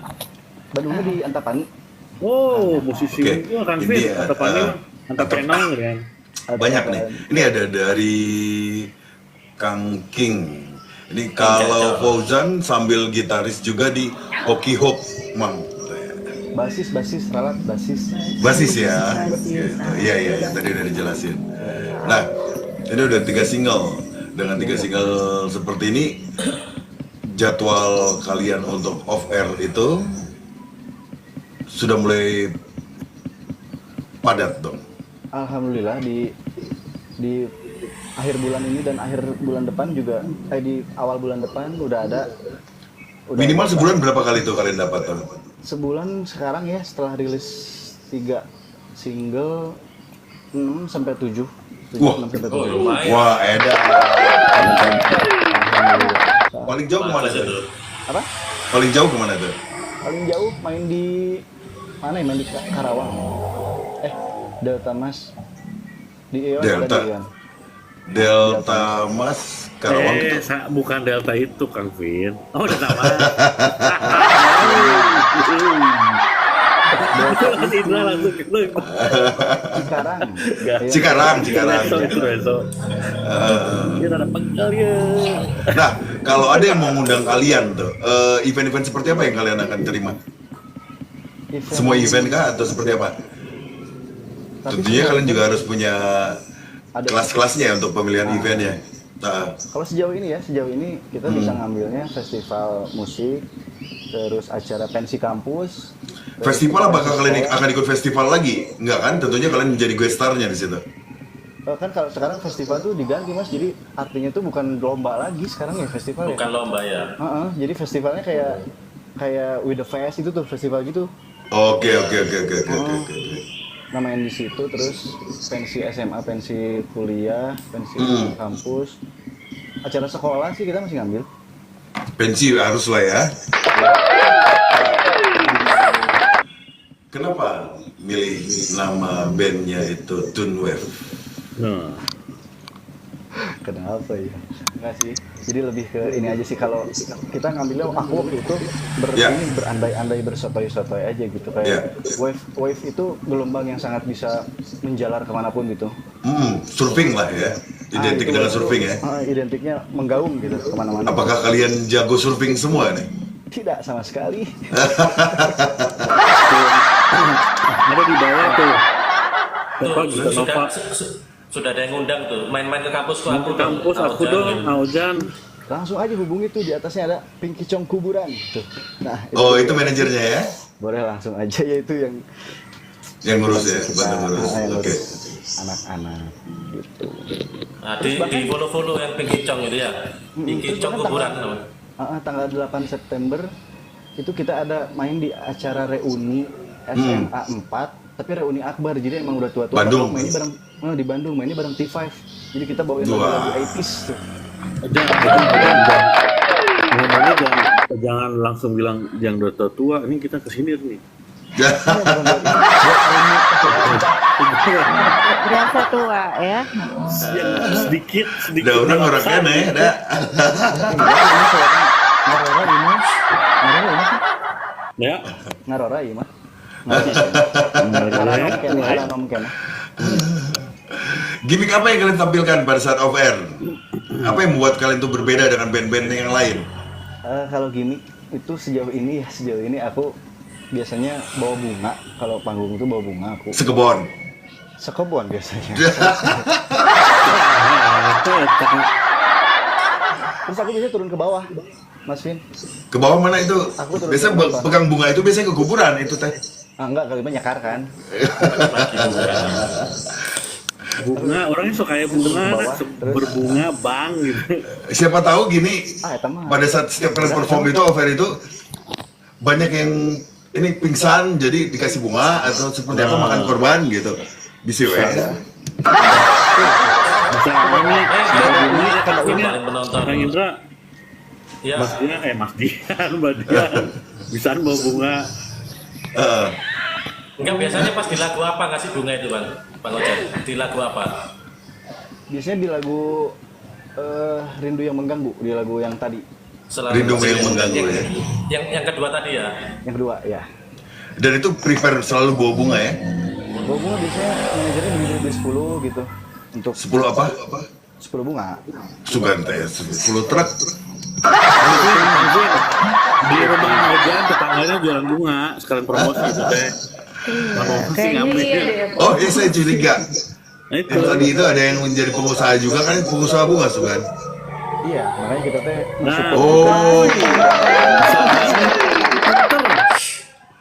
Bandungnya di Antapani. Oh, musisi Oke, itu kan ini Fit, ya, Antapani, Antapenang kan. Banyak nih. Ini ada dari Kang King. Ini kalau Fauzan sambil gitaris juga di Hoki Hop, Mang. Basis ralat basis. Basis ya. Iya, tadi udah dijelasin. Nah, ini udah 3 single. Dengan 3 single seperti ini, jadwal kalian untuk off air itu sudah mulai padat dong. Alhamdulillah di akhir bulan ini dan akhir bulan depan juga di awal bulan depan udah Minimal sebulan berapa kali tuh kalian dapat tuh? sebulan sekarang ya, setelah rilis 3 single 6 sampai 7. Wah. 6 sampai 7. Lumayan. Wah, edan. Paling jauh kemana Bagus tuh? itu. Apa? Paling jauh kemana tuh? Paling jauh main di mana ya? Main di Karawang. Delta Mas. Di Eon Delta. ada di Eon. Delta Mas Karawang itu. Bukan Delta itu, Kang Vin. Oh, Delta Mas. Indra langsung gitu. Sekarang. Cikarang. Kita ada penggal ya. Nah, kalau ada yang mau ngundang kalian tuh, event-event seperti apa yang kalian akan terima? Semua event kah atau seperti apa? Tentunya kalian juga harus punya kelas-kelasnya untuk pemilihan eventnya. Nah, Kalau sejauh ini kita bisa ngambilnya festival musik, terus acara pensi kampus. festival apakah kalian akan ikut festival lagi? Enggak kan? Tentunya kalian menjadi guest star-nya di situ. Kan kalau sekarang festival tuh diganti Mas, jadi artinya tuh bukan lomba lagi sekarang ya festival ya. Bukan lomba ya. Jadi festivalnya kayak With The Fest itu tuh festival gitu. Oke. Namain di situ, terus pensi SMA, pensi kuliah, pensi kampus, acara sekolah sih kita masih ngambil. Pensi harus lah ya. Kenapa milih nama bandnya itu Tunewave? Nah, Kenapa ya? Enggak sih. Jadi lebih ke ini aja sih, kalau kita ngambilnya aku waktu itu ini berandai-andai bersotoy-sotoy aja gitu, kayak wave itu gelombang yang sangat bisa menjalar kemanapun gitu. Surfing lah ya. Identik dengan surfing ya. Identiknya menggaung gitu kemana-mana. Apakah kalian jago surfing semua nih? Tidak sama sekali. ada di bawah tuh. Tuh, Bapak sudah, sudah ada yang ngundang tuh. Main-main ke kampusku. Aku dong, Aujan. Langsung aja hubungi tuh, di atasnya ada Pinky Chong Kuburan tuh. Nah, itu manajernya ya? boleh langsung aja, ya itu yang Ngurus ya, bantu ngurus. yang Oke. ngurus anak-anak gitu. Nah, di follow-follow yang Pinky Chong itu ya. Pinky Chong kuburan. Tanggal 8 September itu kita ada main di acara reuni SMA 4, tapi reuni akbar, jadi emang udah tua-tua. Bandung. Mainnya bareng di Bandung, mainnya bareng T5. Jadi kita bawain lagu 80s tuh. Ngomongnya jangan langsung bilang yang udah tua, ini kita kesini nih. Berasa tua ya. Sedikit. Udah orang kene, dah. Ngarora ini Ya. Ngarora ini mah. Mungkin. Gimik apa yang kalian tampilkan pada saat off air? Apa yang membuat kalian tuh berbeda dengan band-band yang lain? Kalau gimmick itu sejauh ini aku biasanya bawa bunga. Kalau panggung itu bawa bunga aku. Sekebon biasanya. Terus aku biasanya turun ke bawah, Mas Vin. Ke bawah mana itu? Aku turun Biasa ke bawah. pegang bunga itu biasanya ke kuburan itu teh. Enggak, kali mah nyakar kan. Bunga, orangnya suka kayak bunga, berbunga bang gitu. Siapa tahu gini, Eta mah. pada saat setiap kalian perform itu off air itu banyak yang ini pingsan jadi dikasih bunga atau seperti apa, makan korban gitu. Bisa ya. Bisa ini, Paling penonton. Kang Indra, Ya. Mas Dian, Mbak Dian, bisaan bawa bunga. Enggak, biasanya pas di lagu apa ngasih bunga itu Bang Ojan? Di lagu apa? Biasanya di lagu Rindu yang Mengganggu, di lagu yang tadi. Rindu yang Mengganggu ya. Yang kedua tadi ya. Yang kedua, ya. Dan itu prefer selalu bawa bunga ya. Bawa bunga biasanya manajernya beli 10 gitu. Untuk 10 apa? 10 bunga. Sugan teh 10 truk. Di rumah Aujan tetangganya jualan bunga, sekalian promosi gitu teh. Promosi Kayaknya ngambil. iya deh. Oh, iya saya curiga. Nah, itu. Yang tadi itu ada yang menjadi pengusaha juga kan, pengusaha bunga Sugan. Iya, makanya kita teh Nah, Oh,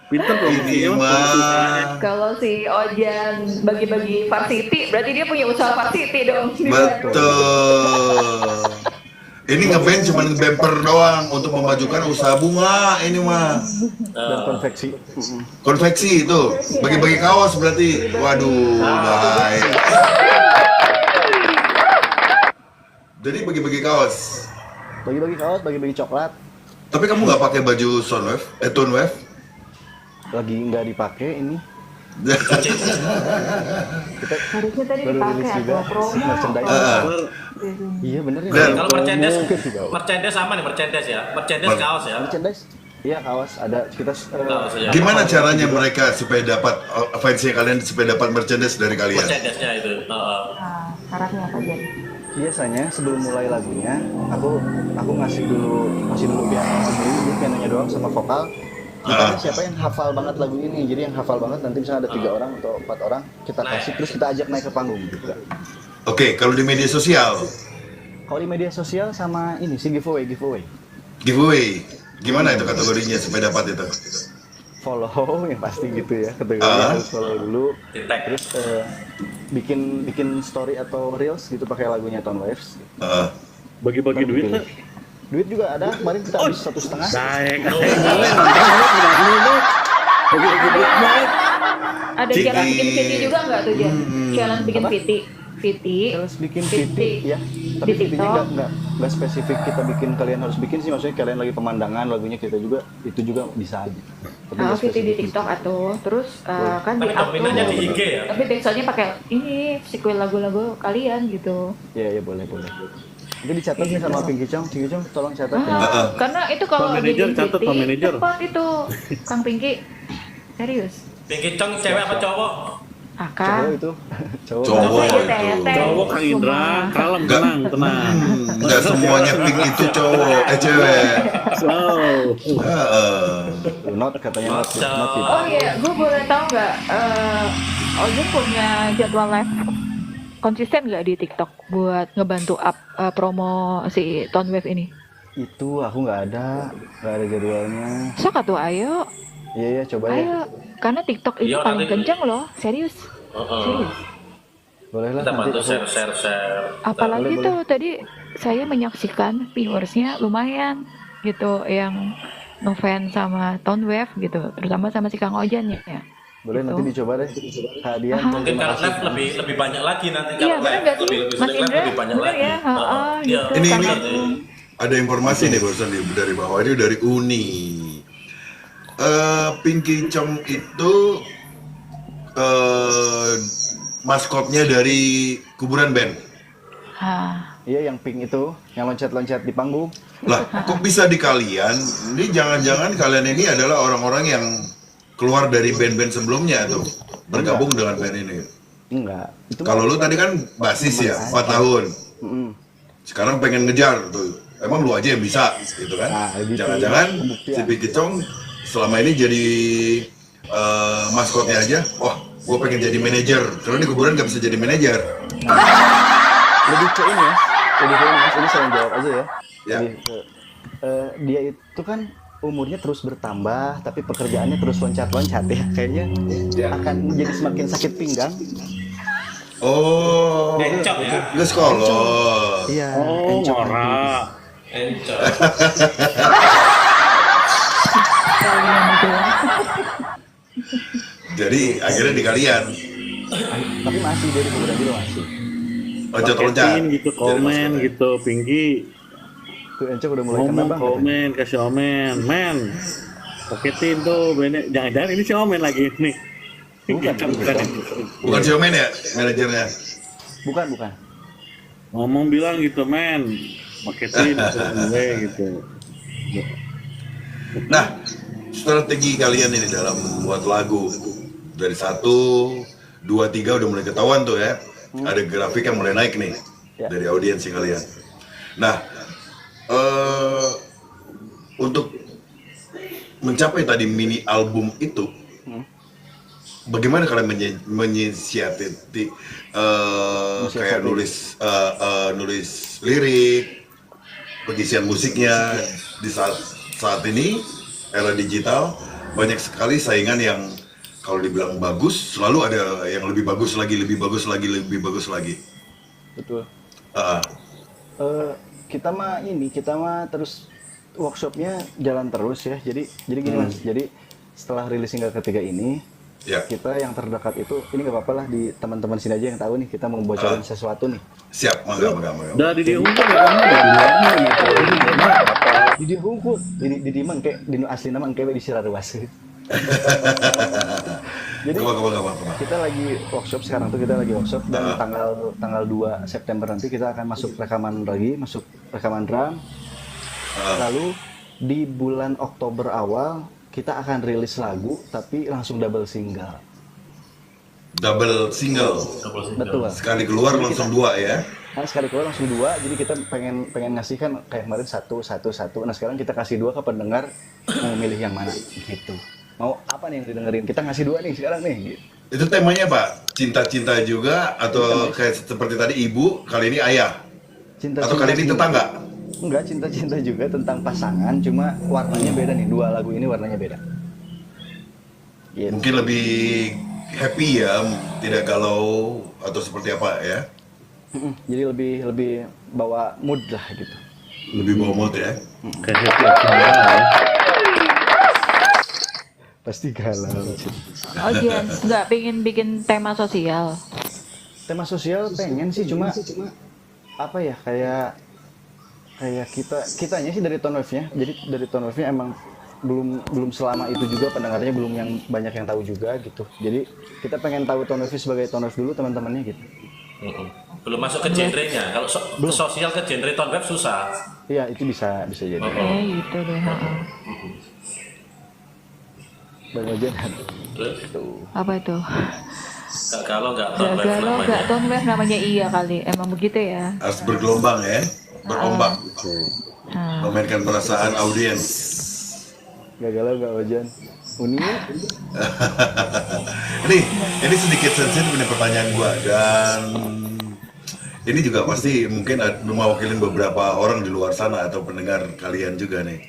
pinter ini promosinya. mah Kalau si Ojan bagi-bagi varsity, berarti dia punya usaha varsity dong. betul. Ini ngeband cuma bumper doang untuk memajukan usaha bunga ini mah. dan konveksi. Konveksi itu, bagi-bagi kaos berarti. Waduh, baik. Jadi bagi-bagi kaos. Bagi-bagi kaos, bagi-bagi coklat. Tapi kamu nggak pakai baju Tunewave? Lagi nggak dipakai ini. Harusnya tadi baru dipakai rilis juga atau promo. merchandise. atau- Iya bener ya. Dan- Kalau merchandise sama nih, merchandise ya. Merchandise kaos ya. Merchandise. Iya kaos ada kita Kaos ya. Gimana caranya mereka supaya dapat fansnya kalian supaya dapat merchandise dari kalian? Merchandise-nya itu. Nah, syaratnya apa jadi? biasanya sebelum mulai lagunya aku kasih dulu piano sendiri, jadi pianonya doang sama vokal. Kita siapa yang hafal banget lagu ini, jadi yang hafal banget nanti misalnya ada 3 orang atau 4 orang kita kasih terus kita ajak naik ke panggung gitu. Oke, kalau di media sosial, Kalau di media sosial sama ini sih giveaway. giveaway, gimana itu kategorinya supaya dapat itu? Follow yang pasti gitu ya, kategorinya harus follow dulu. Di tag. Terus bikin story atau reels gitu pakai lagunya Tone Waves. Bagi-bagi duit lah. Duit juga ada, kemarin kita habis 1,5. Baik. Ada Cik, challenge bikin VT juga nggak tuh Jen? Challenge bikin Apa? VT. Terus bikin VT. VT ya, tapi Di VT-nya TikTok. nggak spesifik kita bikin kalian harus bikin sih, maksudnya kalian lagi pemandangan lagunya kita juga itu juga bisa aja. Tapi nggak VT di spesifik. TikTok atau terus kan di Tapi up dominannya di tuh. IG ya. Tapi backsoundnya pakai ini sequel lagu-lagu kalian gitu. Ya boleh. Itu dicatat nih sama Pinky Chong, tolong catat ya. Karena itu kalau Pak manajer, bikin catat, VT, Pak manajer. cepet itu Kang Pinky. Serius. Pinky Chong cewek apa cowok? Kakak. Cowok itu, cowok. Cowok Saya itu. teteh. Cowok Kang Indra, kalem, Enggak. tenang. Nggak semuanya pink itu cowok, cewek. Slow. Not katanya not gitu. Oh iya, gue boleh tahu nggak? Ojek punya jadwal live konsisten nggak di TikTok buat ngebantu up promo si Tone Wave ini? Itu aku nggak ada jadwalnya. Sok atuh ayo, Iya coba ya. ayo. Karena TikTok itu Iya, paling nanti- kenceng loh, serius. Serius. Boleh lah Kita nanti bantu aku. share. Apalagi Boleh, tuh tadi saya menyaksikan viewersnya lumayan gitu yang ngefans sama Tone Wave gitu, terutama sama si Kang Ojan ya. Boleh Gitu. nanti dicoba deh. Hadiah. Mungkin kalau live lebih banyak lagi nanti Iya, kalau bener live nggak sih, lebih Mas sering live Indra? lebih banyak Bener lagi. ya, Iya. gitu. Ini Karena ada informasi nih barusan dari bawah ini dari Uni. Pinky Chong itu maskotnya dari kuburan band. Iya yang pink itu, yang loncat-loncat di panggung. Lah, kok bisa di kalian? Ini jangan-jangan kalian ini adalah orang-orang yang keluar dari band-band sebelumnya tuh, bergabung dengan band ini. Enggak. Itu Kalau lu tadi kan basis ya, 4 tahun. Mm-mm. Sekarang pengen ngejar tuh. Emang lu aja yang bisa, gitu kan? Nah, gitu. Jangan-jangan Pembuktian. si Pinky Chong selama ini jadi maskotnya aja. Wah, gue pengen jadi manajer. Kalau di kuburan gak bisa jadi manajer. Lebih ke ini ya. Ini saya jawab aja ya. Ya. Lebih ke, dia itu kan umurnya terus bertambah, tapi pekerjaannya terus loncat-loncat ya. Kayaknya akan menjadi semakin sakit pinggang. Oh, Encok ya. lu sekolah. Iya. Oh, encok. ngora. Encok. Jadi akhirnya di kalian Tapi masih dari kuburan juga masih. loncat-loncat. Paketin gitu, Jadi komen maskotnya. gitu, Pinky. Tuh encok udah mulai kena Ngomong bang. komen, kasih omen, men. Paketin tuh, jangan-jangan ini si omen lagi nih. Bukan. Bukan si Omen ya, manajernya. Bukan. Ngomong bilang gitu, men. Paketin gue gitu. Nah, strategi kalian ini dalam membuat lagu dari 1, 2, 3 udah mulai ketahuan tuh ya. Ada grafik yang mulai naik nih Ya. dari audiensi kalian. Nah, untuk mencapai tadi mini album itu, bagaimana kalian menyiasati kayak nulis lirik, pengisian musiknya di saat ini era digital banyak sekali saingan yang kalau dibilang bagus selalu ada yang lebih bagus lagi. Betul. Ah, Kita mah terus workshopnya jalan terus ya. Jadi gini mas. Jadi setelah rilis single ketiga ini, ya, kita yang terdekat itu ini nggak apa-apa lah di teman-teman sini aja yang tahu nih kita mau bocorin sesuatu nih. siap, mangga. Udah diungkap ya kamu ya bilangnya gitu. Di dia hukum, di mang kayak di asli nama kayak di Siraruas. Jadi Gak apa. kita lagi workshop sekarang tuh, kita lagi workshop dan tanggal 2 September nanti kita akan masuk rekaman drum. Lalu di bulan Oktober awal kita akan rilis lagu tapi langsung double single. Double single. Betul. Sekali keluar langsung 2 ya. Nah, sekali keluar langsung 2, jadi kita pengen ngasih kan kayak kemarin satu. Nah sekarang kita kasih 2 ke pendengar, mau milih yang mana gitu. Mau apa nih yang didengerin? Kita ngasih 2 nih sekarang nih. Gitu. Itu temanya Pak? Cinta-cinta juga atau kayak seperti tadi ibu, kali ini ayah? Atau kali ini tetangga? Enggak, cinta-cinta juga tentang pasangan, cuma warnanya beda nih. 2 lagu ini warnanya beda. Gitu. Mungkin lebih happy ya, tidak galau atau seperti apa ya? Jadi lebih bawa mood lah gitu. Lebih bawa mood ya? Kayak happy ya. Pasti galau. Audiens nggak pengen bikin tema sosial. Tema sosial pengen sih, cuma apa ya, kayak kitanya sih dari Tone Wave-nya. Jadi dari Tone Wave-nya emang belum selama itu juga, pendengarnya belum yang banyak yang tahu juga gitu. Jadi kita pengen tahu Tone Wave sebagai Tone Wave dulu teman-temannya gitu. Belum masuk ke genrenya. Kalau sosial ke genre Tone Wave susah. Iya, itu bisa jadi. Gitu deh. Bang Ojan. Apa itu? Gak galau, gak Tone Wave Galau namanya. nggak Tone Wave namanya, iya kali. Emang begitu ya. Harus bergelombang ya, berombak, Nah, memainkan perasaan audiens. Gak galau gak Ojan. Uni. Ini sedikit sensitif ini pertanyaan gua, dan ini juga pasti mungkin mewakili beberapa orang di luar sana atau pendengar kalian juga nih.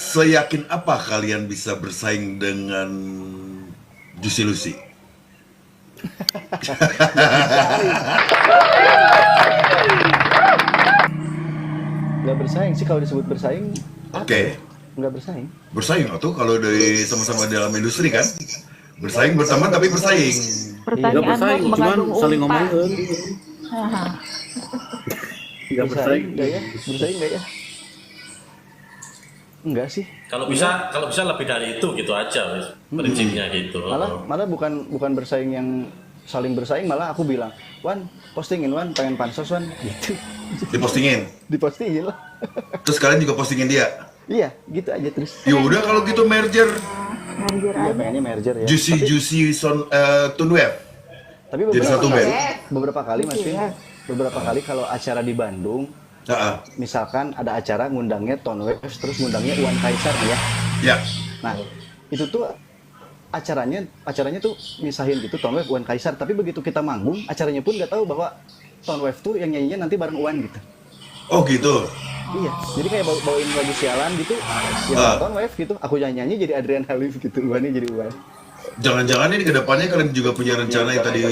Seyakin apa kalian bisa bersaing dengan Juicy Lucy? Gak bersaing sih, kalau disebut bersaing. Oke. Nggak bersaing. Bersaing atau kalau dari sama-sama dalam industri kan, bersaing berteman tapi bersaing. Nggak bersaing, Pertanyaan cuman mengandung saling umpan. ngomongin. Haha. Nggak bersaing. Nggak ya? Bersaing nggak ya? Enggak sih. Kalau bisa lebih dari itu gitu aja wis. Prinsipnya gitu. Malah bukan bersaing yang saling bersaing, malah aku bilang, Wan, postingin Wan, pengen pansos Wan, gitu. Dipostingin. Dipostingin lah. Terus kalian juga postingin dia. Iya, gitu aja terus. Ya udah kalau gitu merger Iya, pengennya merger ya. Juicy Tone Wave. Tapi Jadi satu band. beberapa kali Mas Vin, beberapa kali kalau acara di Bandung, Heeh. misalkan ada acara ngundangnya Tone Wave, terus ngundangnya Iwan Kaisar nih ya. Ya. Nah, itu tuh acaranya tuh misahin gitu Tone Wave, Iwan Kaisar, tapi begitu kita manggung, acaranya pun nggak tahu bahwa Tone Wave tuh yang nyanyinya nanti bareng Iwan gitu. Oh gitu. Iya, jadi kayak bawain lagu sialan gitu, yang Tone Wave gitu, aku nyanyi jadi Adrian Halif gitu, Iwannya jadi Iwan. Jangan-jangan ini kedepannya kalian juga punya rencana yang tadi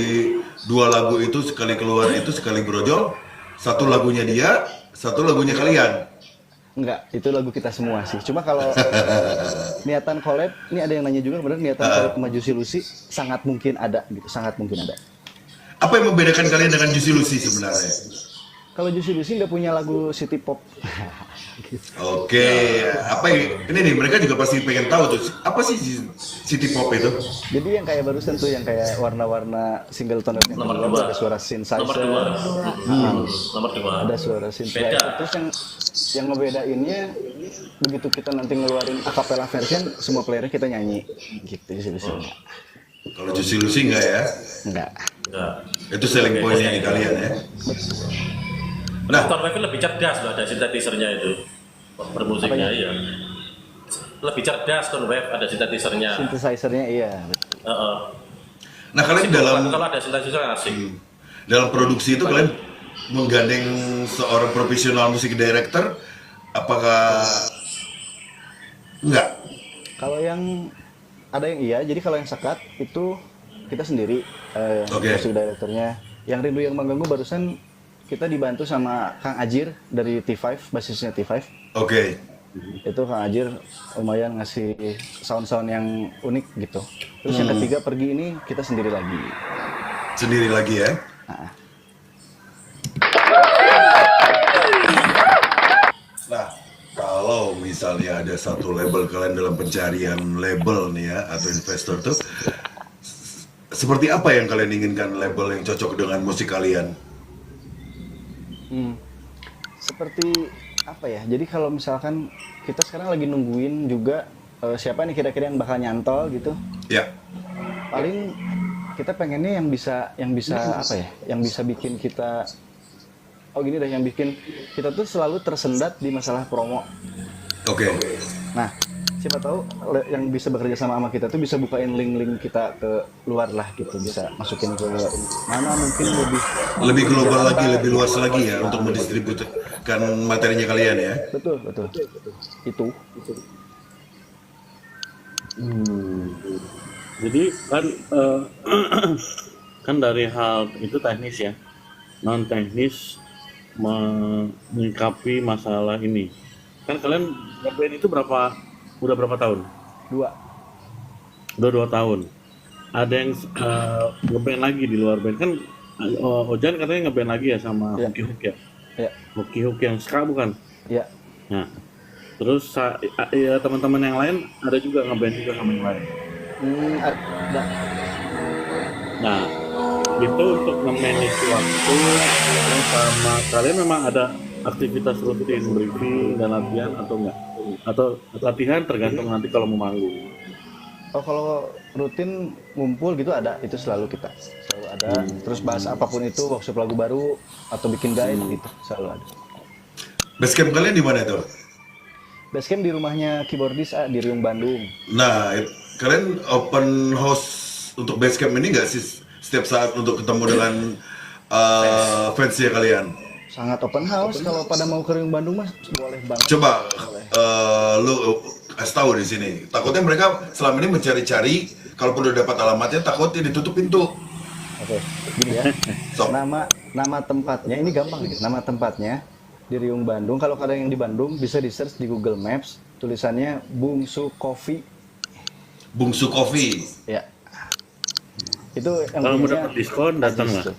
2 lagu itu sekali keluar itu sekali brojol, 1 lagunya dia, 1 lagunya kalian. Enggak, itu lagu kita semua sih. Cuma kalau niatan collab, ini ada yang nanya juga bener niatan collab sama Juicy Lucy sangat mungkin ada gitu, sangat mungkin ada. Apa yang membedakan kalian dengan Juicy Lucy sebenarnya? Kalau Juicy Lucy nggak punya lagu city pop. Oke, apa ini nih mereka juga pasti pengen tahu tuh apa sih city pop itu? Jadi yang kayak barusan tuh, yang kayak warna-warna single tone yang Nomor kedua, 2. ada suara synthesizer, Nomor 2. Nomor 2. ada suara synthesizer. Beda. Terus yang ngebedainnya begitu kita nanti ngeluarin acapella version, semua playernya kita nyanyi, gitu Juicy Lucy. Kalau Juicy Lucy enggak ya? Enggak. Enggak. Itu selling point-nya di kalian ya. Nah, Tone Wave lebih cerdas loh, ada synthesizer-nya itu. Bermusiknya iya. Lebih cerdas Tone Wave, ada synthesizer-nya. Synthesizer-nya iya. Heeh. Nah kalian dalam Kalau ada synthesizer asik. dalam produksi itu kalian menggandeng seorang profesional musik director, apakah enggak? Kalau yang ada yang iya, jadi kalau yang sekat itu kita sendiri Oke. musik directornya. Yang Rindu Yang Mengganggu barusan kita dibantu sama Kang Ajir dari T5, basisnya T5. Oke. Itu Kang Ajir lumayan ngasih sound-sound yang unik gitu. Terus yang ketiga Pergi ini kita sendiri lagi. Sendiri lagi ya. Nah, kalau misalnya ada satu label kalian dalam pencarian label nih ya atau investor tuh, seperti apa yang kalian inginkan label yang cocok dengan musik kalian? Seperti apa ya? Jadi kalau misalkan kita sekarang lagi nungguin juga siapa nih kira-kira yang bakal nyantol gitu. Ya, Paling kita pengennya yang bisa apa ya? Yang bisa bikin kita gini deh, yang bikin kita tuh selalu tersendat di masalah promo. oke. Nah, siapa tahu yang bisa bekerja sama kita tuh bisa bukain link-link kita ke luar lah gitu, bisa masukin ke mana mungkin Lebih global lagi, lebih luas lagi ya untuk mendistribusikan materinya kalian ya. betul. Itu. Jadi kan kan dari hal itu teknis ya, non teknis menyikapi masalah ini. Kan kalian ngeband itu udah berapa tahun? 2. Udah 2 tahun. Ada yang ngeband lagi di luar band kan? Ojan katanya ngeband lagi ya sama Iya. Hoki Hook ya? Ya. Hoki Hook yang ska bukan? Ya. Nah, terus ya teman-teman yang lain ada juga ngeband juga sama yang lain. Ada. Nah, itu untuk nge-manage waktu sama kalian memang ada aktivitas rutin briefing dan latihan atau enggak? Atau latihan tergantung nanti kalau mau manggung. Kalau rutin ngumpul gitu ada, itu selalu ada. Terus bahas apapun itu, workshop lagu baru atau bikin guide gitu, selalu ada. Basecamp kalian di mana tuh? Basecamp di rumahnya keyboardis di Riung Bandung. Nah, kalian open house untuk Basecamp ini nggak sih setiap saat untuk ketemu dengan fansnya kalian? Sangat open house, kalau pada mau ke Riung Bandung mas boleh banget. Coba lu kasih tahu di sini. Takutnya mereka selama ini mencari-cari, kalaupun udah dapat alamatnya, takutnya ditutup pintu. Oke, gini ya. Sok. Nama tempatnya ini gampang nih. Nama tempatnya di Riung Bandung. Kalau kalian yang di Bandung bisa di search di Google Maps. Tulisannya Bungsu Coffee. Bungsu Coffee. Ya. Itu yang Kalau mau punyanya dapat diskon datang lah.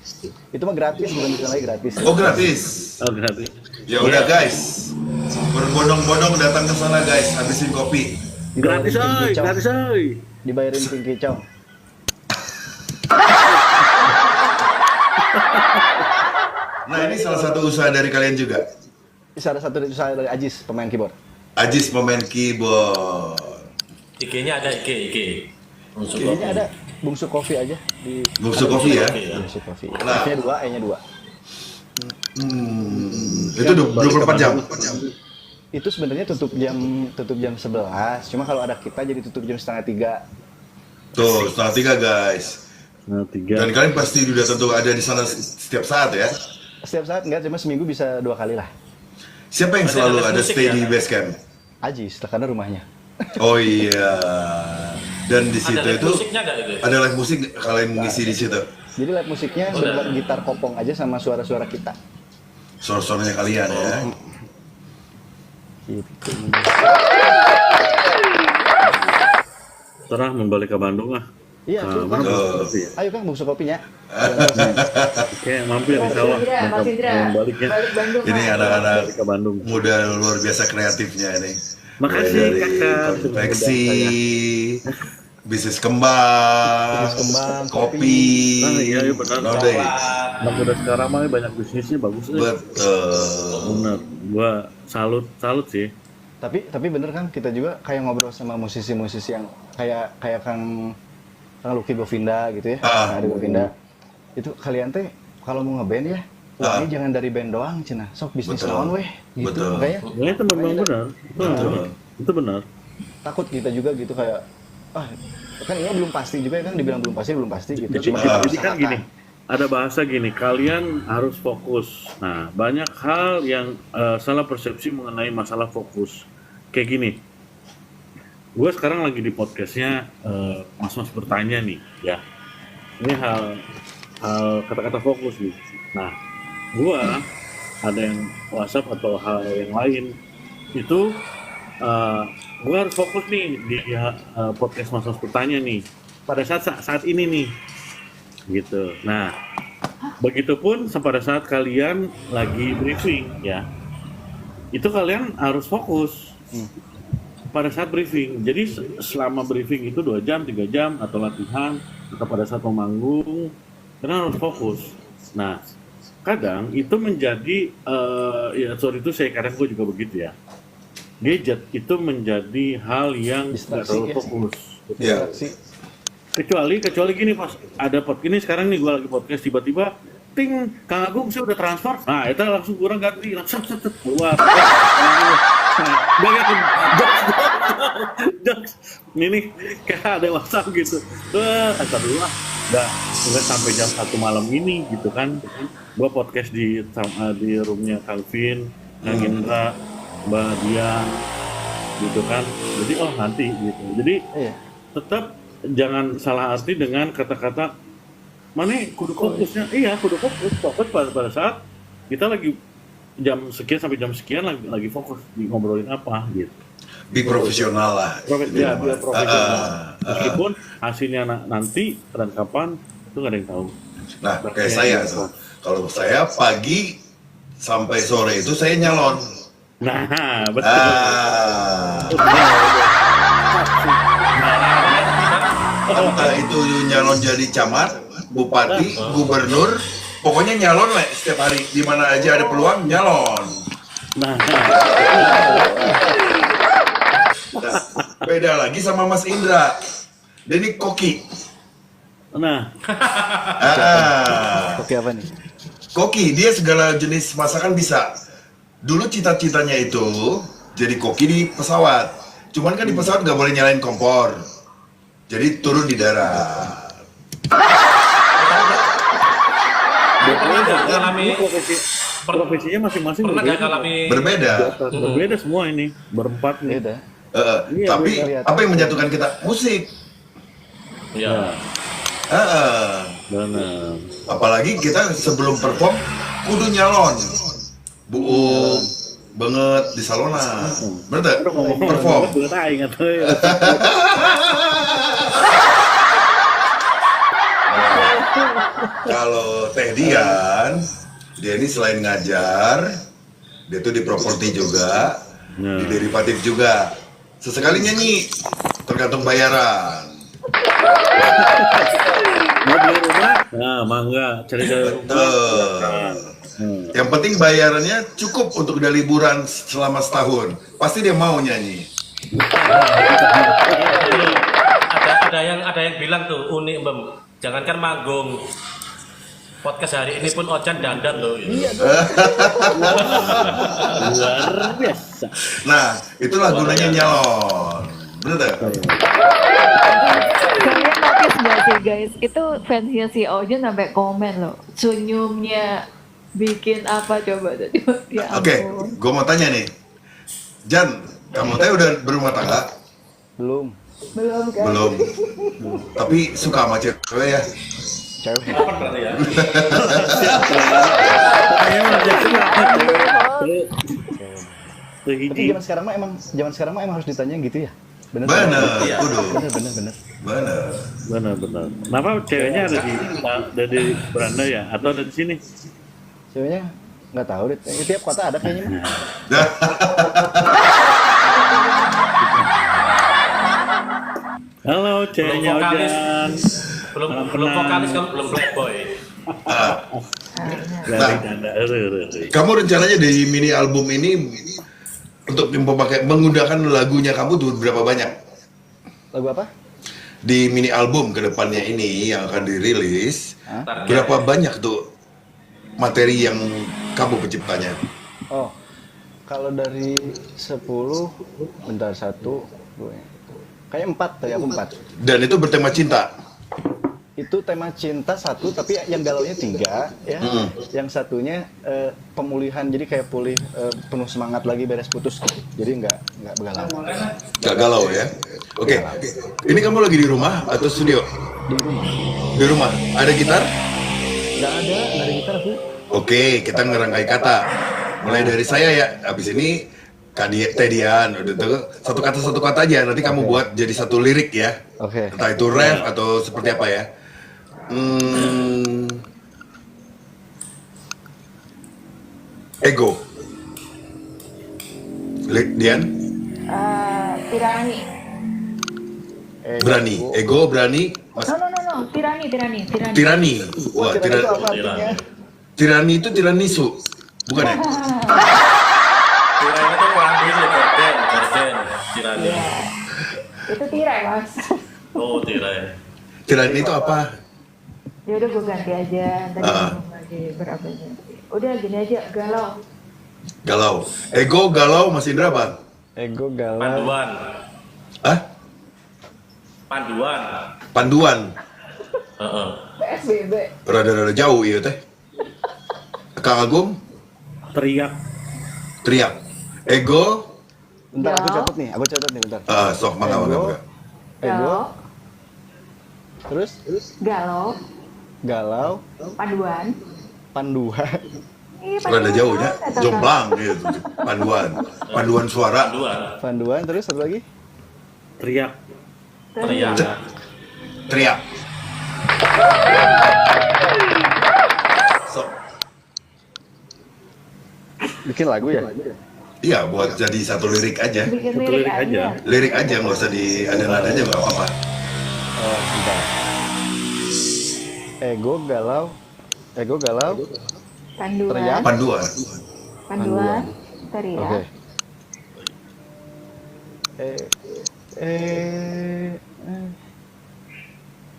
Itu mah gratis, bukan diskon lagi gratis. Oh gratis. Oh gratis. Ya udah guys, berbondong-bondong datang ke sana guys, habisin kopi. Gratis oi, gratis oi. Dibayarin tinggi cong. Nah ini salah satu usaha dari kalian juga. Salah satu dari usaha dari Ajis, pemain keyboard. Ajis pemain keyboard. IG-nya ada IG. Unsur Ini kopi. ada Bungsu Coffee aja di Bungsu Coffee ya. Bungsu Coffee. Nah. F-nya 2, E-nya 2. Itu 24 jam. Itu sebenarnya tutup jam 11. Cuma kalau ada kita jadi tutup jam setengah 3. Tuh, setengah 3 guys. Nah, 3. Dan kalian pasti udah tentu ada di sana setiap saat ya. Setiap saat enggak, cuma seminggu bisa 2 kali lah. Siapa yang Berarti selalu ada ada musik stay ya? di Basecamp? Ajis, karena rumahnya. Oh iya. Dan di situ Ada live itu musiknya nggak itu? ada live musik kalian ngisi di situ. Jadi live musiknya benar gitar kopong aja sama suara-suara kita. Suara-suaranya kalian ya. Gitu. Terah membalik ke Bandung lah. Iya, Nah, tuh, Kang. mana kopi ya? Ayo Kang, Bungsu kopinya. Oke, mampir insya Allah. Mas Indra, Baliknya balik Bandung. Ini Mas. anak-anak balik ke Bandung. muda luar biasa kreatifnya ini. Makasih Dari kakak. konveksi, bisnis kembang, Bisnis kembang, kopi, Nah, iya, iya, benar. node. Anak muda sekarang mah banyak bisnisnya bagus. Betul. Bener, gua salut sih. Tapi bener kan kita juga kayak ngobrol sama musisi-musisi yang kayak Kang Lucky Govinda gitu ya. Ah. Ada Govinda. Itu kalian teh kalau mau ngeband ya, uangnya jangan dari band doang, cenah. Sok bisnis Betul. naon weh gitu. Betul. Makanya Ya itu memang benar. Itu benar. takut kita juga gitu kayak kan ini belum pasti juga kan, dibilang belum pasti gitu. Cuma Jadi kita kan usahakan. gini, ada bahasa gini, kalian harus fokus. Nah, banyak hal yang salah persepsi mengenai masalah fokus. Kayak gini, gue sekarang lagi di podcastnya Mas bertanya nih, ya. Ini hal kata-kata fokus nih. Nah, gue ada yang WhatsApp atau hal yang lain itu gue harus fokus nih di podcast Mas bertanya nih pada saat ini nih gitu. Nah, begitupun pada saat kalian lagi briefing ya, itu kalian harus fokus. pada saat briefing. Jadi selama briefing itu 2 jam, 3 jam atau latihan atau pada saat mau manggung, karena harus fokus. Nah, kadang itu menjadi ya sorry itu saya kadang gue juga begitu ya. Gadget itu menjadi hal yang nggak Distraksi, terlalu ya. fokus. Ya. Kecuali gini pas ada ini sekarang nih gue lagi podcast tiba-tiba ting Kang Agung saya udah transfer, nah itu langsung kurang ganti langsung set keluar. Nah, banyak jokes ini kayak ada WhatsApp gitu. Astagfirullah. Udah sampai jam 1 malam ini gitu kan. Gua podcast di roomnya Calvin, Kang Indra, Mbak Dian gitu kan. Jadi nanti gitu. Jadi Iya. tetap jangan salah arti dengan kata-kata mana kudu fokusnya. Iya, kudu fokus pada saat kita lagi jam sekian sampai jam sekian lagi fokus di ngobrolin apa gitu. Be profesional lah. Biar profesional. Meskipun hasilnya nanti dan kapan itu nggak ada yang tahu. Nah, kayak saya tuh. Kalau saya pagi sampai sore itu saya nyalon. Nah, betul. Entah itu nyalon jadi camat, bupati, gubernur, pokoknya nyalon lah setiap hari. Di mana aja ada peluang nyalon. Nah, Nah, beda lagi sama Mas Indra. Dia ini koki. nah, Oke, apa nih? Koki, dia segala jenis masakan bisa. Dulu cita-citanya itu jadi koki di pesawat. Cuman kan di pesawat nggak boleh nyalain kompor. Jadi turun di darat. Pernah nggak ngalami profesinya masing-masing pernah nggak ngalami Berbeda. berbeda semua ini berempat nih. Beda. Iya, Tapi beda. apa yang menyatukan kita? Musik. ya Benar. Apalagi kita sebelum perform kudu nyalon. Buuk banget di salona. Bener tak? Perform. Bener aing atuh. Kalau Teh Dian, dia ini selain ngajar, dia tuh di properti juga, di derivatif juga. Sesekali nyanyi, tergantung bayaran. Mau beli rumah? Nah, mangga cari rumah. Tuh. Yang penting bayarannya cukup untuk udah liburan selama setahun. Pasti dia mau nyanyi. ada yang bilang tuh unik Mbak, jangankan manggung podcast hari ini pun Ojan dandan loh. Iya. Luar biasa. Nah, itulah gunanya nyalon. Bener tak? Kalian notice gak sih guys, itu fansnya si Ojan sampai komen loh, senyumnya bikin apa coba tadi. Ya Oke, ampun. gue mau tanya nih. Jan, kamu teh udah berumah tangga? Belum. Belum kan? Belum. Tapi suka sama cewek ya? Cewek. Apa berarti ya? Kayaknya mengerjakan apa? Tapi zaman sekarang mah emang harus ditanya gitu ya. Bener. Bener, Iya. kudu. Bener. Bener. Benar. Kenapa ceweknya ada di beranda ya? Atau ada di sini? Ceweknya nggak tahu deh. Tiap kota ada kayaknya. mah. Halo, ceweknya Belum vokalis. Ojan. belum vokalis kalau belum playboy. Dari tanda. Kamu rencananya dari mini album ini untuk menggunakan lagunya kamu tuh berapa banyak? Lagu apa? Di mini album kedepannya ini yang akan dirilis, Target. berapa banyak tuh materi yang kamu penciptanya? Oh, kalau dari 10, bentar 1, 2, kayaknya 4 tadi aku 4. Dan itu bertema cinta. Itu tema cinta 1, tapi yang galaunya 3 ya. Yang satunya pemulihan, jadi kayak pulih, penuh semangat lagi beres putus gitu. Jadi nggak begalau. Gak galau ya? Oke. Ini kamu lagi di rumah atau studio? Di rumah. Di rumah. Ada gitar? Nggak ada gitar aku. Oke, kita ngerangkai kata. Mulai dari saya ya. Abis ini Teh Dian, udah tuh satu kata aja. Nanti kamu buat jadi satu lirik ya. Oke. Entah itu rap atau seperti apa ya. Ego. Dian? Tirani. Berani, ego berani, No. Tirani. tirani. Wah, Tirani itu apa artinya? tirani itu tiranisu, bukan ya? Tirani itu pelangi itu gorden, tirani. Iya. Itu tirai, Mas. Oh, tirai. Tirani itu apa? Ya udah gue ganti aja. Tadi ngomong lagi berapa jam. Udah gini aja, galau. Galau. Ego galau, Mas Indra apa? Ego galau. Panduan. Hah? Panduan. Panduan. Heeh. PSBB. Rada-rada jauh iya teh. Kang Agung, Teriak. teriak. Ego, Bentar, aku Galau. catat nih, bentar. sok mangga. Ego, terus Galau. galau, Panduan. panduan. Iya, Rada jauh ya, kata-kata. jomplang gitu. Panduan suara. Panduan. Panduan, terus satu lagi. Teriak. Teriak. Teriak. Sok. Bikin lagu ya? Iya, buat jadi satu lirik aja. Bikin Satu lirik lirik aja. aja. Lirik aja, nggak usah di ada nadanya nggak apa-apa. Oh, bentar. Ego galau, Panduan. Teriak. Panduan. Panduan. Teriak. oke.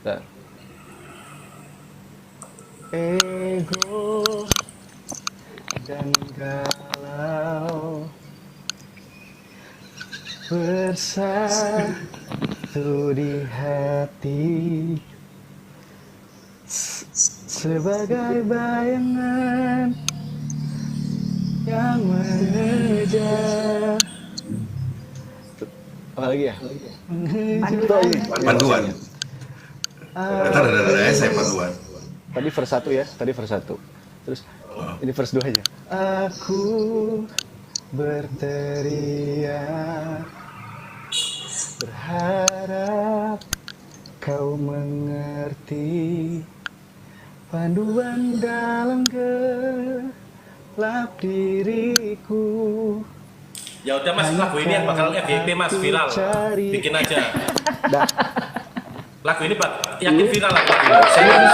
Bentar. Ego dan galau bersatu di hati sebagai bayangan yang mengejar. Apa lagi ya? Panduan. Panduan. Ntar ada saya panduan. Tadi verse 1 ya, Terus ini verse 2 aja. Aku berteriak, berharap kau mengerti panduan dalam gelap diriku. Ya udah Mas, lagu ini yang bakal FYP Mas viral. Bikin aja. Dah, Lagu ini Pak, yakin viral lagu ini. Lu Serius.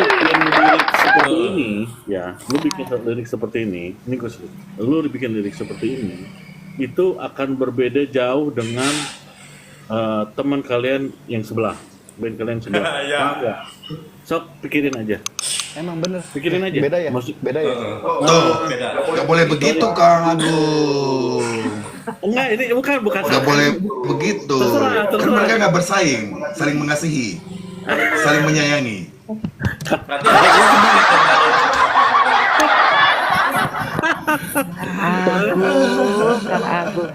bikin lirik seperti ini, ya, lu bikin lirik seperti ini gue sebut, lu bikin lirik seperti ini, itu akan berbeda jauh dengan teman kalian yang sebelah, band kalian sebelah. Ya. Paham nggak? Sok pikirin aja. emang bener. Pikirin aja. Beda ya? Maksud- Beda ya? Tuh, Beda. nggak boleh begitu Kang Agung. Enggak, ini bukan Nggak boleh begitu. Terserah. Kan mereka nggak bersaing, saling mengasihi, saling menyayangi. Berarti ada yang sedikit terlalu. Kang Agung.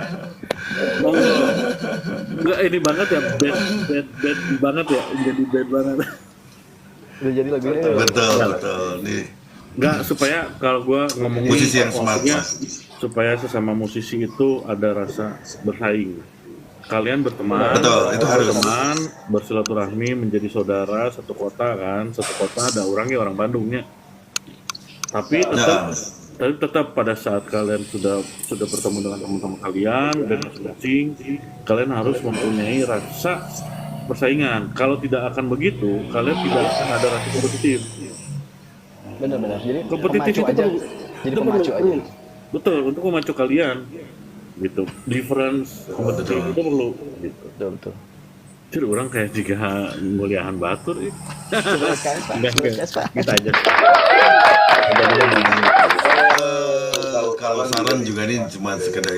Enggak, ini banget ya, bad banget ya, jadi bad banget. Udah jadi lagunya ya? Betul. Nih, Enggak, supaya kalau gua ngomongin Musisi yang smart, maksudnya, Mas. supaya sesama musisi itu ada rasa bersaing. Kalian berteman, Betul, itu harus. berteman, bersilaturahmi, menjadi saudara satu kota kan, satu kota ada orangnya orang Bandungnya. Tapi tetap pada saat kalian sudah bertemu dengan teman-teman kalian dan masing-masing, kalian harus mempunyai rasa persaingan. Kalau tidak akan begitu, kalian tidak akan ada rasa kompetitif. Bener-bener. Jadi Kompetitif pemacu itu aja. perlu. Jadi Itu pemacu perlu. aja. Betul, untuk memacu kalian gitu. Difference kompetitif itu perlu gitu. Betul. Jadi orang kayak jika muliahan batur itu. Enggak, Pak. kita aja. kalau saran juga nih cuma sekedar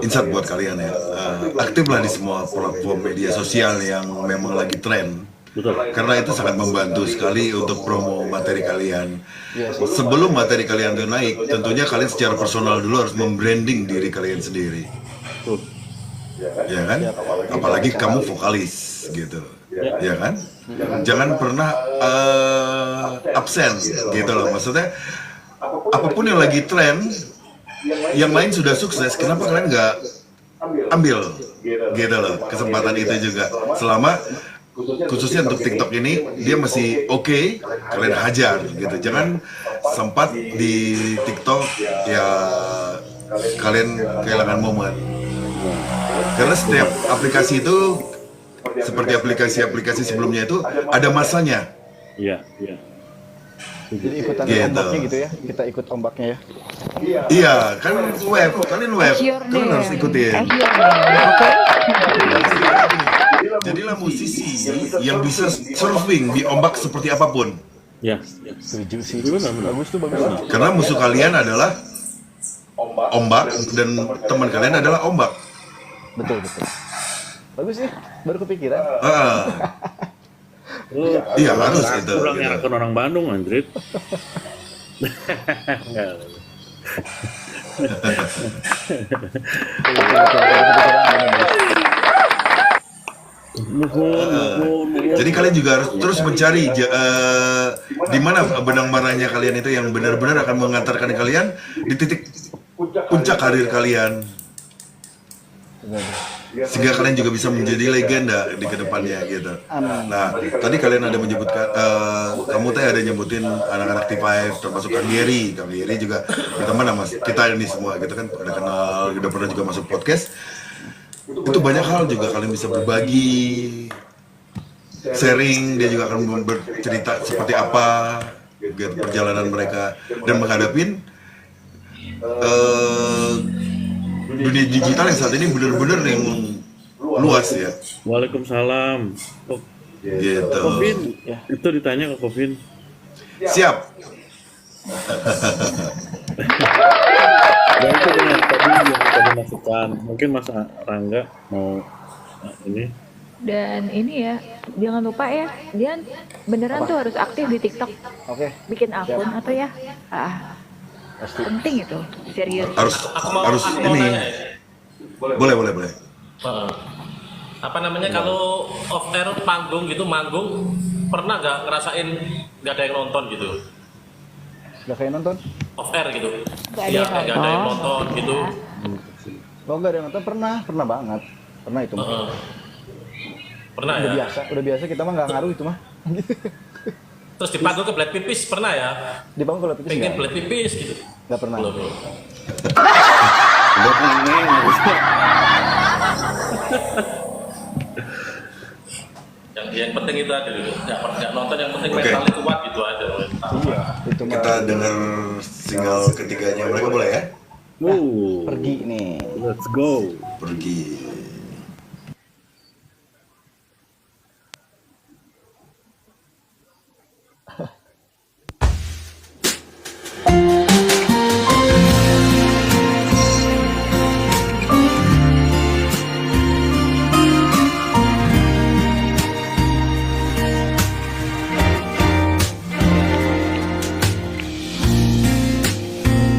insight buat kalian ya. Aktiflah di semua platform media sosial yang memang lagi tren. Betul. Karena itu sangat membantu sekali untuk promo materi kalian. Sebelum materi kalian itu naik, tentunya kalian secara personal dulu harus membranding diri kalian sendiri. Betul. Ya kan? Apalagi kamu vokalis gitu. Ya kan? Jangan pernah absen gitu loh. Maksudnya apapun yang lagi tren, yang lain sudah sukses, kenapa kalian nggak ambil gitu loh kesempatan itu juga. Selama khususnya untuk TikTok ini dia masih oke, kalian hajar gitu. Jangan sempat di TikTok ya kalian kehilangan momen. Karena setiap aplikasi itu seperti aplikasi-aplikasi sebelumnya itu ada masanya. Iya, iya. Jadi ikutan Gitu. ombaknya gitu ya. Kita ikut ombaknya ya. Iya, kan kalian web, Sure kalian nih. harus ikutin. Oke. Jadilah musisi yang bisa surfing di ombak seperti apapun. Ya. Setuju sih. Benar. Bagus tuh, bagus tuh. Karena musuh kalian adalah ombak dan teman kalian adalah ombak. Betul, betul. Bagus sih, baru kepikiran. Ah, Lu iya harus itu. pulang Gitu. nyerahkan orang Bandung, Andrit. Enggak. Nuhun. Jadi kalian juga harus terus mencari di mana benang merahnya kalian itu yang benar-benar akan mengantarkan kalian di titik puncak karir kalian. Sehingga kalian juga bisa menjadi legenda di kedepannya gitu. Nah, tadi kalian ada menyebutkan, kamu teh ada nyebutin anak-anak T5 termasuk Kang Geri. Kang Geri juga berteman sama kita ini semua gitu kan, udah kenal, udah pernah juga masuk podcast. Itu banyak hal juga kalian bisa berbagi, sharing, dia juga akan bercerita seperti apa gitu, perjalanan mereka dan menghadapin dunia digital yang saat ini benar-benar yang luas ya. Waalaikumsalam. Oh, Gitu. Kevin, itu ditanya ke Kevin. Siap. Dan itu dengan tadi yang tadi masukkan. Mungkin Mas Rangga mau ini. Dan ini ya, jangan lupa ya, dia beneran tuh harus aktif di TikTok. Oke. Bikin akun atau ya. Penting itu, serius. Harus ini. Boleh. Apa namanya kalau off air panggung gitu manggung pernah nggak ngerasain nggak ada yang nonton gitu Gak kayak nonton? off air gitu Nggak ada iya yang nggak ada yang nonton. nonton gitu Oh, gak ada yang nonton? Pernah banget. Pernah itu mah. Heeh. Pernah Udah ya biasa, kita mah gak ngaruh itu mah. terus dipanggil ke belet pipis pernah ya Dibangun kalau pipis pengen nggak? belet pipis gitu Nggak pernah. belum Udah pengen harusnya. yang penting itu aja dulu nggak nonton yang penting Oke. mentalnya kuat gitu aja Iya, itu mah Kita dengar single ketiganya mereka boleh ya? pergi nih. Let's go. Pergi.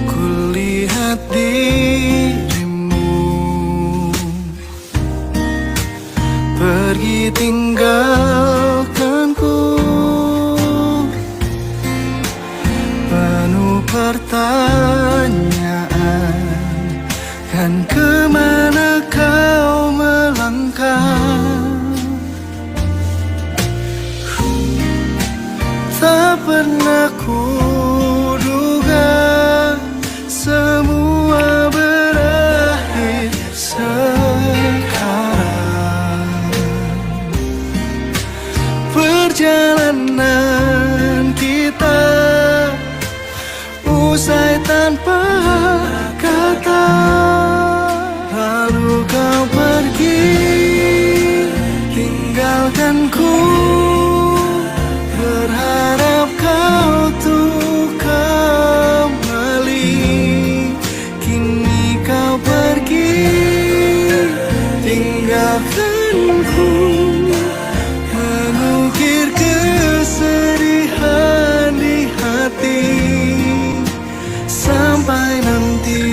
Kulihat dirimu pergi tinggalkanku, penuh pertanyaan, kan kemana kau melangkah? Tak pernah kuduga semua berakhir sekarang. Perjalanan kita usai tanpa kata. Lalu kau pergi, tinggalkanku, berharap kau tuh kembali. Kini kau pergi, tinggalkanku, mengukir kesedihan di hati sampai nanti.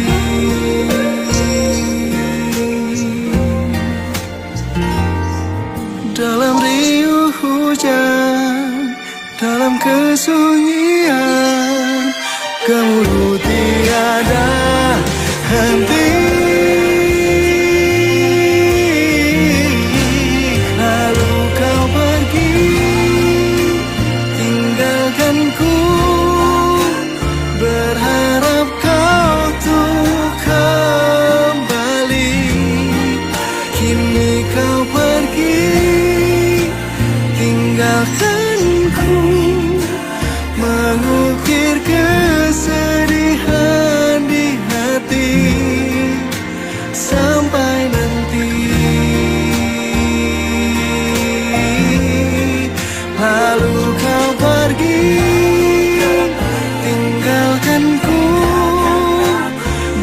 Dalam riuh hujan, dalam kesunyian, gemuruh tiada henti. Lalu kau pergi, tinggalkanku, berharap kau tuh kembali. kau pergi, tinggalkanku mengukir kesedihan di hati sampai nanti. Lalu kau pergi, tinggalkanku,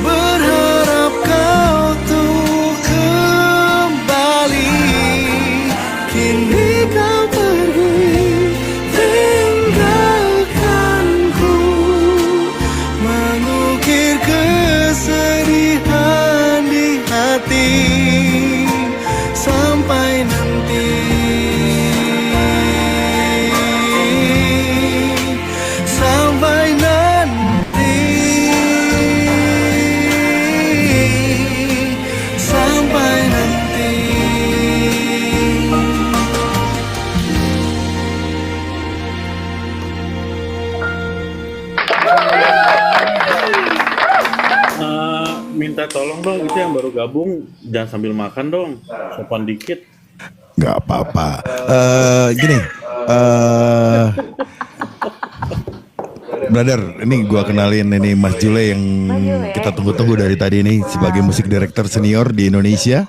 berharap kau tuh kembali. Kini kau pergi, tinggalkanku, mengukir kesedihan di hati sampai nanti. Sampai nanti, sampai nanti. Minta tolong dong, itu yang baru gabung jangan sambil makan dong, sopan dikit. Nggak apa-apa. Gini, brother, ini gua kenalin ini Mas Jule yang kita tunggu-tunggu dari tadi ini sebagai musik director senior di Indonesia.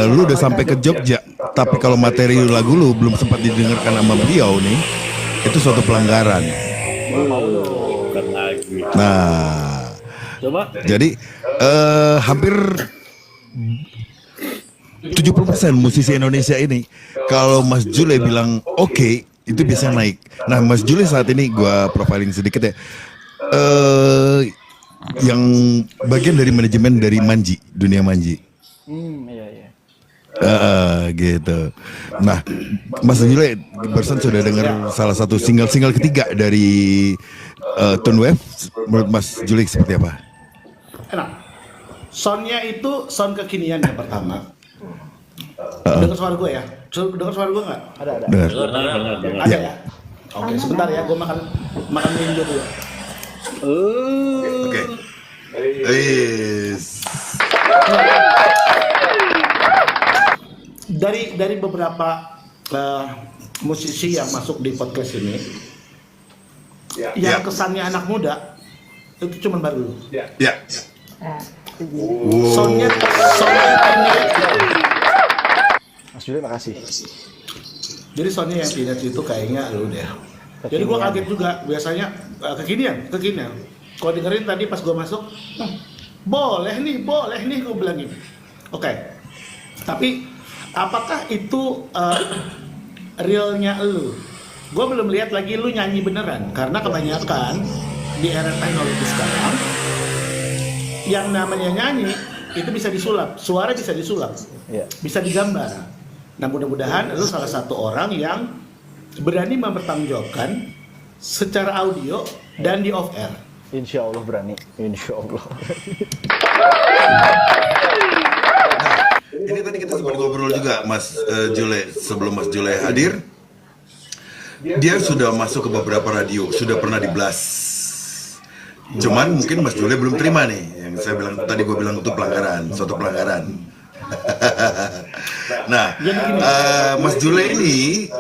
Lu udah sampai ke Jogja, tapi kalau materi lagu lu belum sempat didengarkan sama beliau nih, itu suatu pelanggaran. Bukan lagi. Nah, Coba. jadi hampir 70% musisi Indonesia ini kalau Mas Jule bilang oke, itu bisa naik. Nah, Mas Jule saat ini gua profiling sedikit ya. Yang bagian dari manajemen dari Manji, dunia Manji. Iya. Gitu. Nah, Mas Jule barusan sudah dengar salah satu single ketiga dari Tone Wave. Menurut Mas Jule seperti apa? Enak. Soundnya itu sound kekinian yang pertama. Dengar suara gue ya? Dengar suara gue nggak? Ada. Dengar. Dengar. Ada ya? Oke, sebentar ya, gue makan minggu dulu. Oke. Dari beberapa musisi yang masuk di podcast ini, yang kesannya anak muda itu cuma baru. Ya. Soundnya Mas Jule makasih. jadi soundnya yang Peanuts itu kayaknya lu deh. Jadi gua kaget juga, biasanya kekinian. Kalau dengerin tadi pas gua masuk, boleh nih gua bilang gini. Oke. Tapi apakah itu realnya lu? Gua belum lihat lagi lu nyanyi beneran, karena kebanyakan di era teknologi sekarang yang namanya nyanyi itu bisa disulap, suara bisa disulap, bisa digambar. Nah, mudah-mudahan lu salah satu orang yang berani mempertanggungjawabkan secara audio dan di off air. Insya Allah berani. Insya Allah. Ini tadi kita sempat ngobrol juga Mas Jule, sebelum Mas Jule hadir. Dia sudah masuk ke beberapa radio, sudah pernah di Blast. Cuman mungkin Mas Jule belum terima nih, yang saya bilang tadi, gue bilang itu pelanggaran, suatu pelanggaran. Nah, Mas Jule ini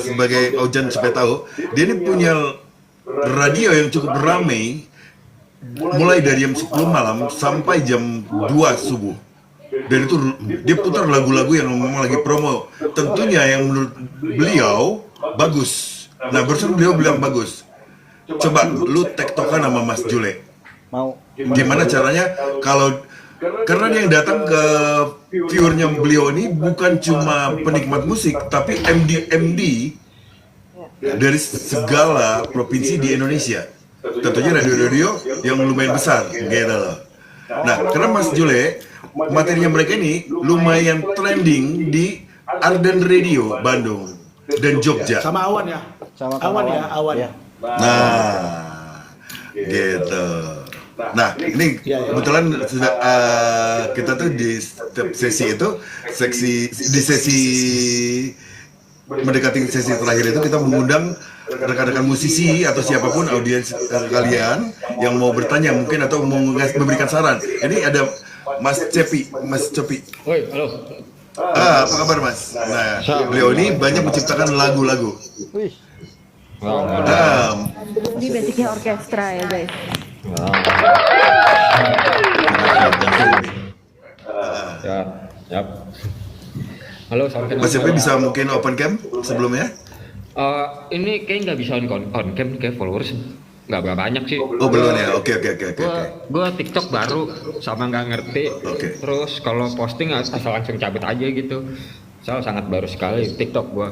sebagai Ojan supaya tahu, dia ini punya radio yang cukup ramai, mulai dari jam 10 malam sampai jam 2 subuh. Dan itu dia putar lagu-lagu yang memang lagi promo, tentunya yang menurut beliau bagus. Nah, barusan beliau bilang bagus. Coba lu tektokan sama Mas Jule. Mau. Gimana caranya kalau karena dia yang datang ke viewernya beliau ini bukan cuma penikmat musik, tapi MD dari segala provinsi di Indonesia. Tentunya radio-radio yang lumayan besar, gitu loh. Nah, karena Mas Jule, materinya mereka ini lumayan trending di Arden Radio Bandung dan Jogja. Sama Awan ya. Sama Awan. Ya. Nah, gitu. Nah, ini kebetulan sudah kita tuh di setiap sesi itu, di sesi mendekati sesi terakhir itu kita mengundang rekan-rekan musisi atau siapapun audiens kalian yang mau bertanya mungkin atau mau memberikan saran. Ini ada Mas Copi. Woi, halo. Apa kabar Mas? Nah, beliau ini banyak menciptakan lagu-lagu. Wih, Ini basicnya orkestra ya guys. Yap. Halo, salam kenal. Mas Cepi bisa mungkin open cam sebelumnya? Ini kayak nggak bisa on cam, kayak followers nggak banyak sih. Oh belum ya? Oke. Gue TikTok baru sama nggak ngerti. Oke. Terus kalau posting asal langsung cabut aja gitu. Soal sangat baru sekali TikTok gue.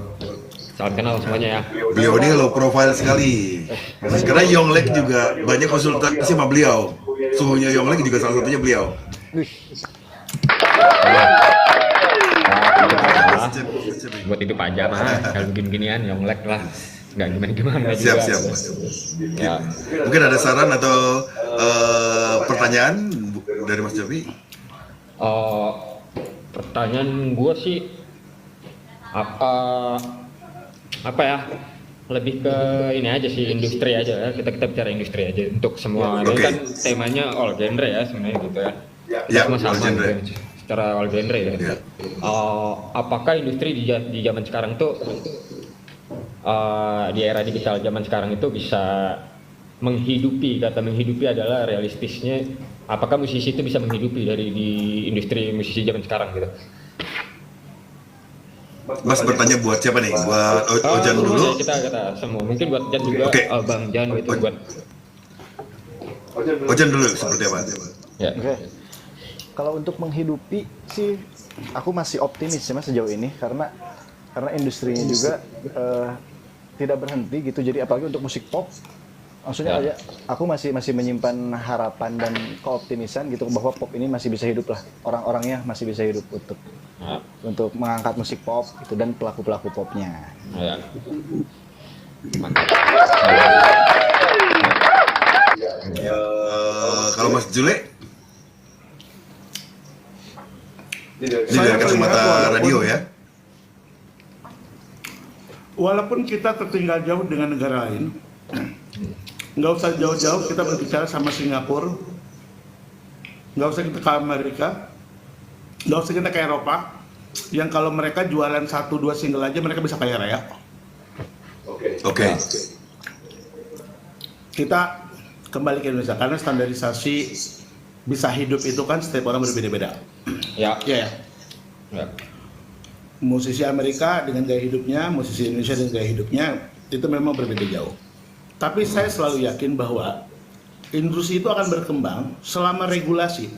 Salam kenal semuanya ya. Beliau ini low profile sekali. Karena Yonglek juga banyak konsultasi sama beliau. Suhunya Yonglek juga salah satunya beliau. wih. Mas Cepi. Buat hidup aja mah. Kalau begini-ginian Yonglek lah. Nggak gimana-gimana juga. Siap. Ya. Mungkin ada saran atau pertanyaan dari Mas Cepi? Pertanyaan gue sih apa ya, lebih ke ini aja sih, industri aja ya, kita bicara industri aja untuk semua. Ini Oke. kan temanya all genre ya sebenarnya gitu ya. Ya, Semua all sama genre. gitu, secara all genre ya. Ya. Apakah industri di zaman sekarang tuh di era digital zaman sekarang itu bisa menghidupi, kata menghidupi adalah realistisnya, apakah musisi itu bisa menghidupi dari di industri musisi zaman sekarang gitu? Mas bertanya buat siapa nih? Buat Ojan Semua dulu? ya, kita semua, mungkin buat Jan juga. Oke. Bang Jan itu buat Ojan dulu seperti apa? ya. Oke. Kalau untuk menghidupi sih, aku masih optimis ya Mas sejauh ini karena industrinya juga tidak berhenti gitu. Jadi apalagi untuk musik pop, maksudnya aja aku masih menyimpan harapan dan keoptimisan gitu bahwa pop ini masih bisa hidup lah, orang-orangnya masih bisa hidup untuk mengangkat musik pop gitu dan pelaku popnya. Ya. Kalau Mas Jule? Ini dari Saya kacamata melihat radio ya? Walaupun kita tertinggal jauh dengan negara lain, nggak usah jauh-jauh kita berbicara sama Singapura, nggak usah kita ke Amerika, nggak usah kita ke Eropa, yang kalau mereka jualan 1-2 single aja mereka bisa kaya raya. Oke. Kita kembali ke Indonesia karena standarisasi bisa hidup itu kan setiap orang berbeda-beda. Ya. Iya ya. Ya. Musisi Amerika dengan gaya hidupnya, musisi Indonesia dengan gaya hidupnya itu memang berbeda jauh. Tapi saya selalu yakin bahwa industri itu akan berkembang selama regulasi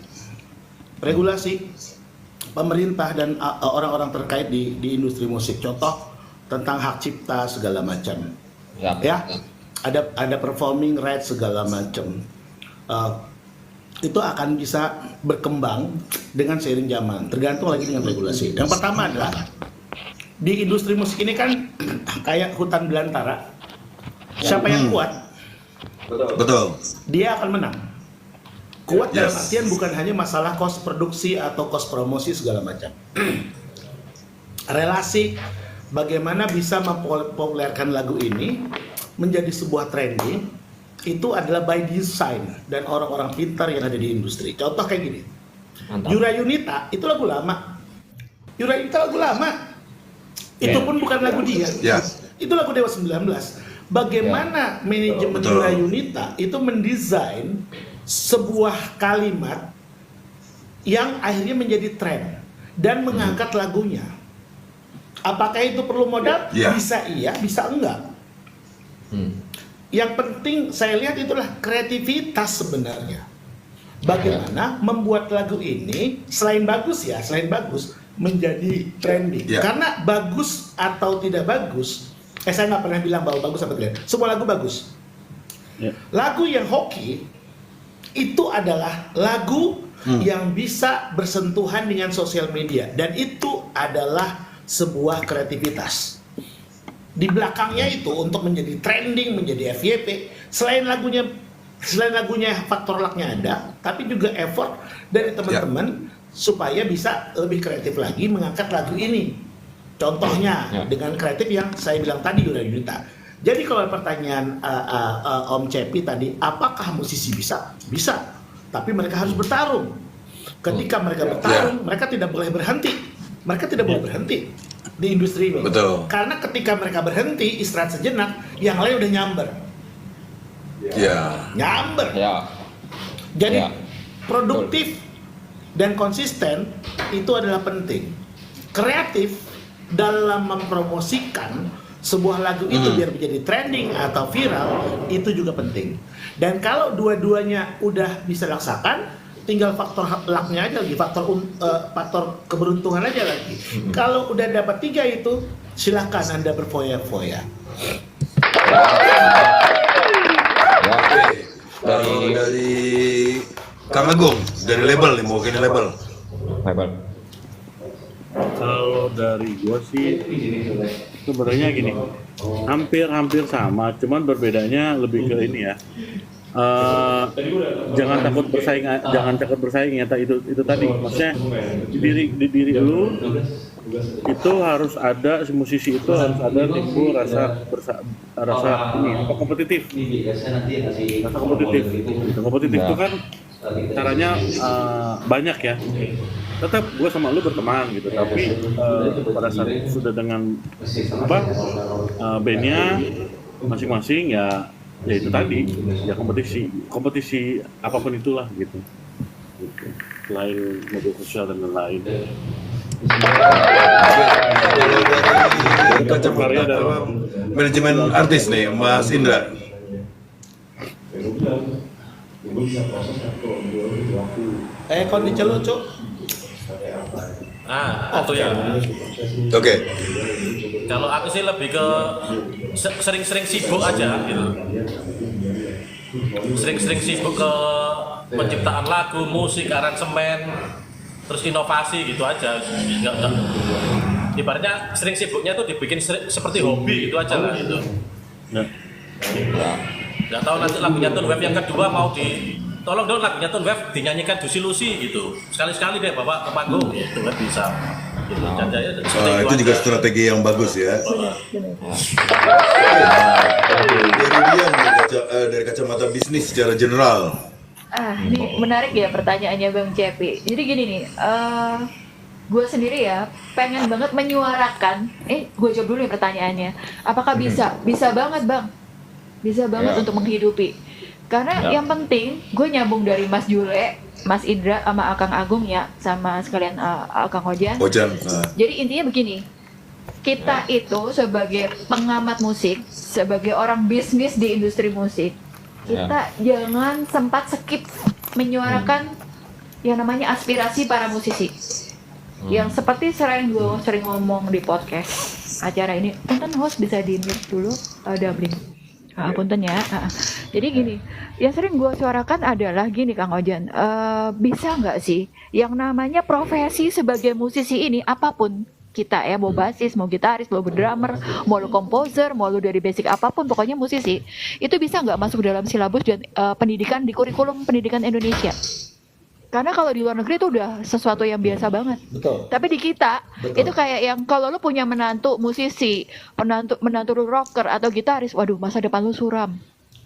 pemerintah dan orang-orang terkait di industri musik. Contoh tentang hak cipta segala macam. Ya, ada performing rights segala macam. Itu akan bisa berkembang dengan seiring zaman, tergantung lagi dengan regulasi. Yang pertama adalah di industri musik ini kan kayak hutan belantara. Siapa yang kuat, Betul. dia akan menang. Kuat dalam Yes. artian bukan hanya masalah kos produksi atau kos promosi segala macam. Relasi bagaimana bisa mempopulerkan lagu ini menjadi sebuah trending itu adalah by design dan orang-orang pintar yang ada di industri. Contoh kayak gini. Mantap. Yura Yunita itu lagu lama. Yura Yunita lagu lama. Itu pun bukan lagu dia. Ya. Itu lagu Dewa 19. Bagaimana manajemen Betul. Yura Yunita itu mendesain sebuah kalimat yang akhirnya menjadi tren dan mengangkat lagunya. Apakah itu perlu modal? Ya. Bisa iya, bisa enggak. Yang penting saya lihat itulah kreativitas sebenarnya. Bagaimana membuat lagu ini selain bagus menjadi trending. Ya. Karena bagus atau tidak bagus, saya nggak pernah bilang bahwa bagus atau tidak. Semua lagu bagus. Ya. Lagu yang hoki itu adalah lagu yang bisa bersentuhan dengan sosial media dan itu adalah sebuah kreativitas. Di belakangnya itu untuk menjadi trending, menjadi FYP, selain lagunya faktor lucknya ada, tapi juga effort dari teman-teman supaya bisa lebih kreatif lagi mengangkat lagu ini. Contohnya dengan kreatif yang saya bilang tadi Yura Yunita. Jadi kalau pertanyaan Om Cepi tadi, apakah musisi bisa? Bisa, tapi mereka harus bertarung. Ketika mereka bertarung, mereka tidak boleh berhenti. mereka tidak boleh berhenti di industri ini. Betul. Karena ketika mereka berhenti, istirahat sejenak, yang lain udah nyamber. Ya. Nyamber. Ya. Jadi Ya. produktif dan konsisten itu adalah penting. Kreatif dalam mempromosikan sebuah lagu itu biar menjadi trending atau viral itu juga penting. Dan kalau dua-duanya udah bisa dilaksanakan, tinggal faktor lucknya aja lagi, faktor keberuntungan aja lagi. Kalau udah dapat 3 itu, silakan Anda berfoya-foya. Kalau dari Kang Agung, dari label nih, mau gini label. Label. Kalau dari gua sih sebenarnya gini, hampir sama, cuman berbedanya lebih ke ini ya. Jangan takut bersaing ya, itu tadi. Maksudnya di diri lu itu harus ada, si musisi itu harus ada timbul rasa kompetitif. Rasa kompetitif. Gitu. Kompetitif itu kan caranya banyak ya. Tetap gue sama lu berteman gitu, tapi pada saat sudah dengan bandnya masing-masing ya itu tadi ya kompetisi apapun itulah gitu. Selain media sosial dan lain-lain. Kacamata manajemen artis nih, Mas Indra. Kon dicelu, Cuk. Itu ya. Oke. Kalau aku sih lebih ke sering-sering sibuk aja gitu. Sering-sering sibuk ke penciptaan lagu, musik, aransemen, terus inovasi gitu aja. Enggak. Ibaratnya sering sibuknya tuh dibikin seperti hobi gitu aja lah gitu. Nggak tahu nanti lagunya Tone Wave yang kedua mau tolong dong lagunya Tone Wave dinyanyikan Juicy Lucy gitu. Sekali-sekali deh bawa ke panggung gitu kan bisa. Gitu. Itu juga strategi yang bagus ya. Dari Dian, dari kacamata bisnis secara general. Ini menarik ya pertanyaannya Bang Cepi. Jadi gini nih, gue sendiri ya pengen banget menyuarakan. Gue jawab dulu nih pertanyaannya. Apakah bisa? Bisa banget Bang. Bisa banget untuk menghidupi. Karena yang penting gue nyambung dari Mas Jule, Mas Indra sama Akang Agung ya, sama sekalian Akang Ojan. Jadi intinya begini, kita itu sebagai pengamat musik, sebagai orang bisnis di industri musik, kita jangan sempat skip menyuarakan yang namanya aspirasi para musisi. Yang seperti gue sering ngomong di podcast acara ini, punten host bisa di-mute dulu, Dabling. Punten ya. Jadi gini, yang sering gue suarakan adalah gini Kang Ojan, bisa nggak sih yang namanya profesi sebagai musisi ini apapun kita ya, mau basis, mau gitaris, mau drummer, mau lu komposer, mau lu dari basic apapun, pokoknya musisi itu bisa nggak masuk dalam silabus dan pendidikan di kurikulum pendidikan Indonesia? Karena kalau di luar negeri itu udah sesuatu yang biasa banget. Betul. Tapi di kita Betul. itu kayak yang kalau lu punya menantu musisi, menantu lu rocker atau gitaris, waduh masa depan lu suram.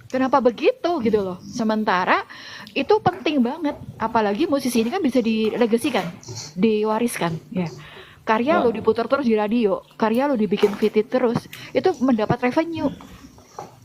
Kenapa begitu gitu loh? Sementara itu penting banget, apalagi musisi ini kan bisa dilegasikan, diwariskan ya. Karya lu diputar terus di radio, karya lu dibikin fitted terus, itu mendapat revenue.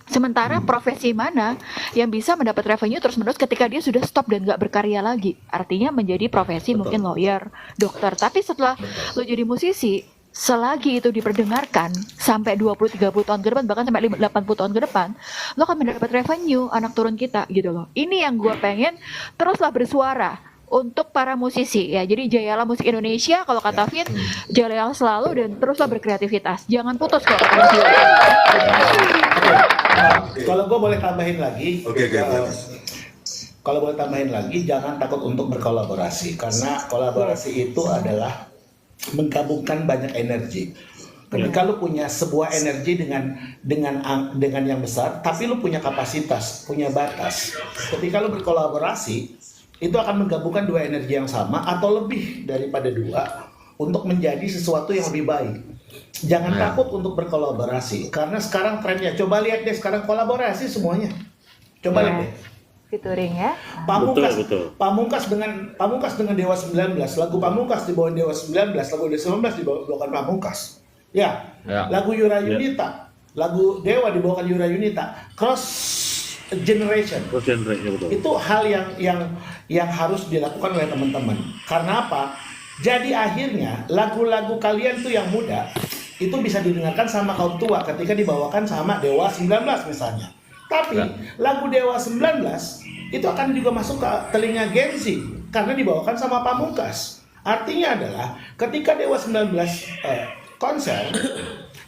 Sementara profesi mana yang bisa mendapat revenue terus-menerus ketika dia sudah stop dan nggak berkarya lagi? Artinya menjadi profesi mungkin lawyer, dokter. Tapi setelah lo jadi musisi, selagi itu diperdengarkan sampai 20-30 tahun ke depan, bahkan sampai 80 tahun ke depan, lo akan mendapat revenue anak turun kita gitu loh. Ini yang gue pengen teruslah bersuara untuk para musisi ya. Jadi jayalah musik Indonesia, kalau kata Vin, jayalah selalu dan teruslah berkreativitas. Jangan putus kok. Kalau gue boleh tambahin lagi, Oke. kalau boleh tambahin lagi, jangan takut untuk berkolaborasi karena kolaborasi itu adalah menggabungkan banyak energi. Ketika lu punya sebuah energi dengan yang besar, tapi lu punya kapasitas, punya batas. Ketika lu berkolaborasi, itu akan menggabungkan dua energi yang sama atau lebih daripada dua untuk menjadi sesuatu yang lebih baik. Jangan takut untuk berkolaborasi karena sekarang trennya, coba lihat deh sekarang kolaborasi semuanya. Coba lihat deh. featuring ya. Pamungkas, Betul. Pamungkas dengan Dewa 19, lagu Pamungkas dibawain Dewa 19, lagu Dewa 19 dibawakan Pamungkas. Ya. Ya. Lagu Yura Yunita, lagu Dewa dibawakan Yura Yunita. Cross generation. Terus genre, ya betul. Itu hal yang harus dilakukan oleh teman-teman. Karena apa? Jadi akhirnya lagu-lagu kalian tuh yang muda itu bisa didengarkan sama kaum tua ketika dibawakan sama Dewa 19 misalnya. Tapi lagu Dewa 19 itu akan juga masuk ke telinga Gen Z karena dibawakan sama Pamungkas. Artinya adalah ketika Dewa 19 konser,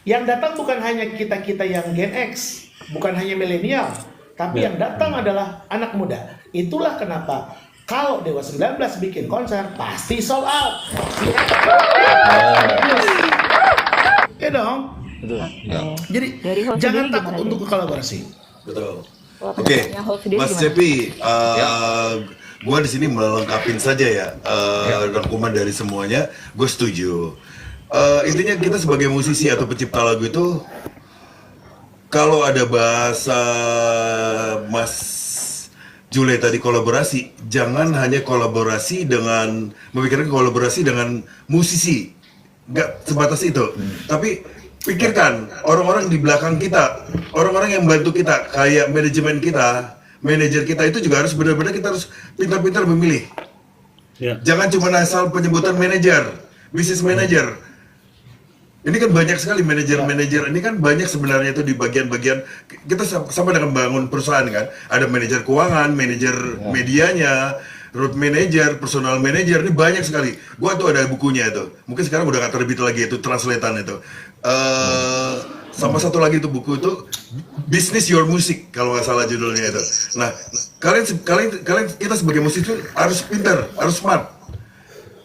yang datang bukan hanya kita-kita yang Gen X, bukan hanya milenial, tapi yang datang adalah anak muda. Itulah kenapa kalau Dewa 19 bikin konser pasti sold out. Ya dong. Jadi Dari host jangan sendiri takut gimana, untuk berkolaborasi. Betul. Kalau Oke, pendampingnya host sendiri Mas gimana? Cepi, gue di sini melengkapin saja ya rangkuman dari semuanya. Gue setuju. Intinya kita sebagai musisi atau pencipta lagu itu, kalau ada bahasa Mas Jule tadi kolaborasi, jangan hanya kolaborasi dengan memikirkan kolaborasi dengan musisi, nggak sebatas itu. Tapi pikirkan orang-orang di belakang kita, orang-orang yang bantu kita, kayak manajemen kita, manajer kita itu juga harus benar-benar kita harus pintar-pintar memilih. Ya. Jangan cuma asal penyebutan manajer, bisnis manajer. Ini kan banyak sekali manajer-manajer. Ini kan banyak sebenarnya itu di bagian-bagian kita sama dengan bangun perusahaan kan. Ada manajer keuangan, manajer medianya, road manager, personal manager, ini banyak sekali. Gua tuh ada bukunya itu. Mungkin sekarang udah nggak terbit lagi itu translatean itu. Sama satu lagi itu buku itu Business Your Music kalau nggak salah judulnya itu. Nah, kalian kita sebagai musisi harus pintar, harus smart.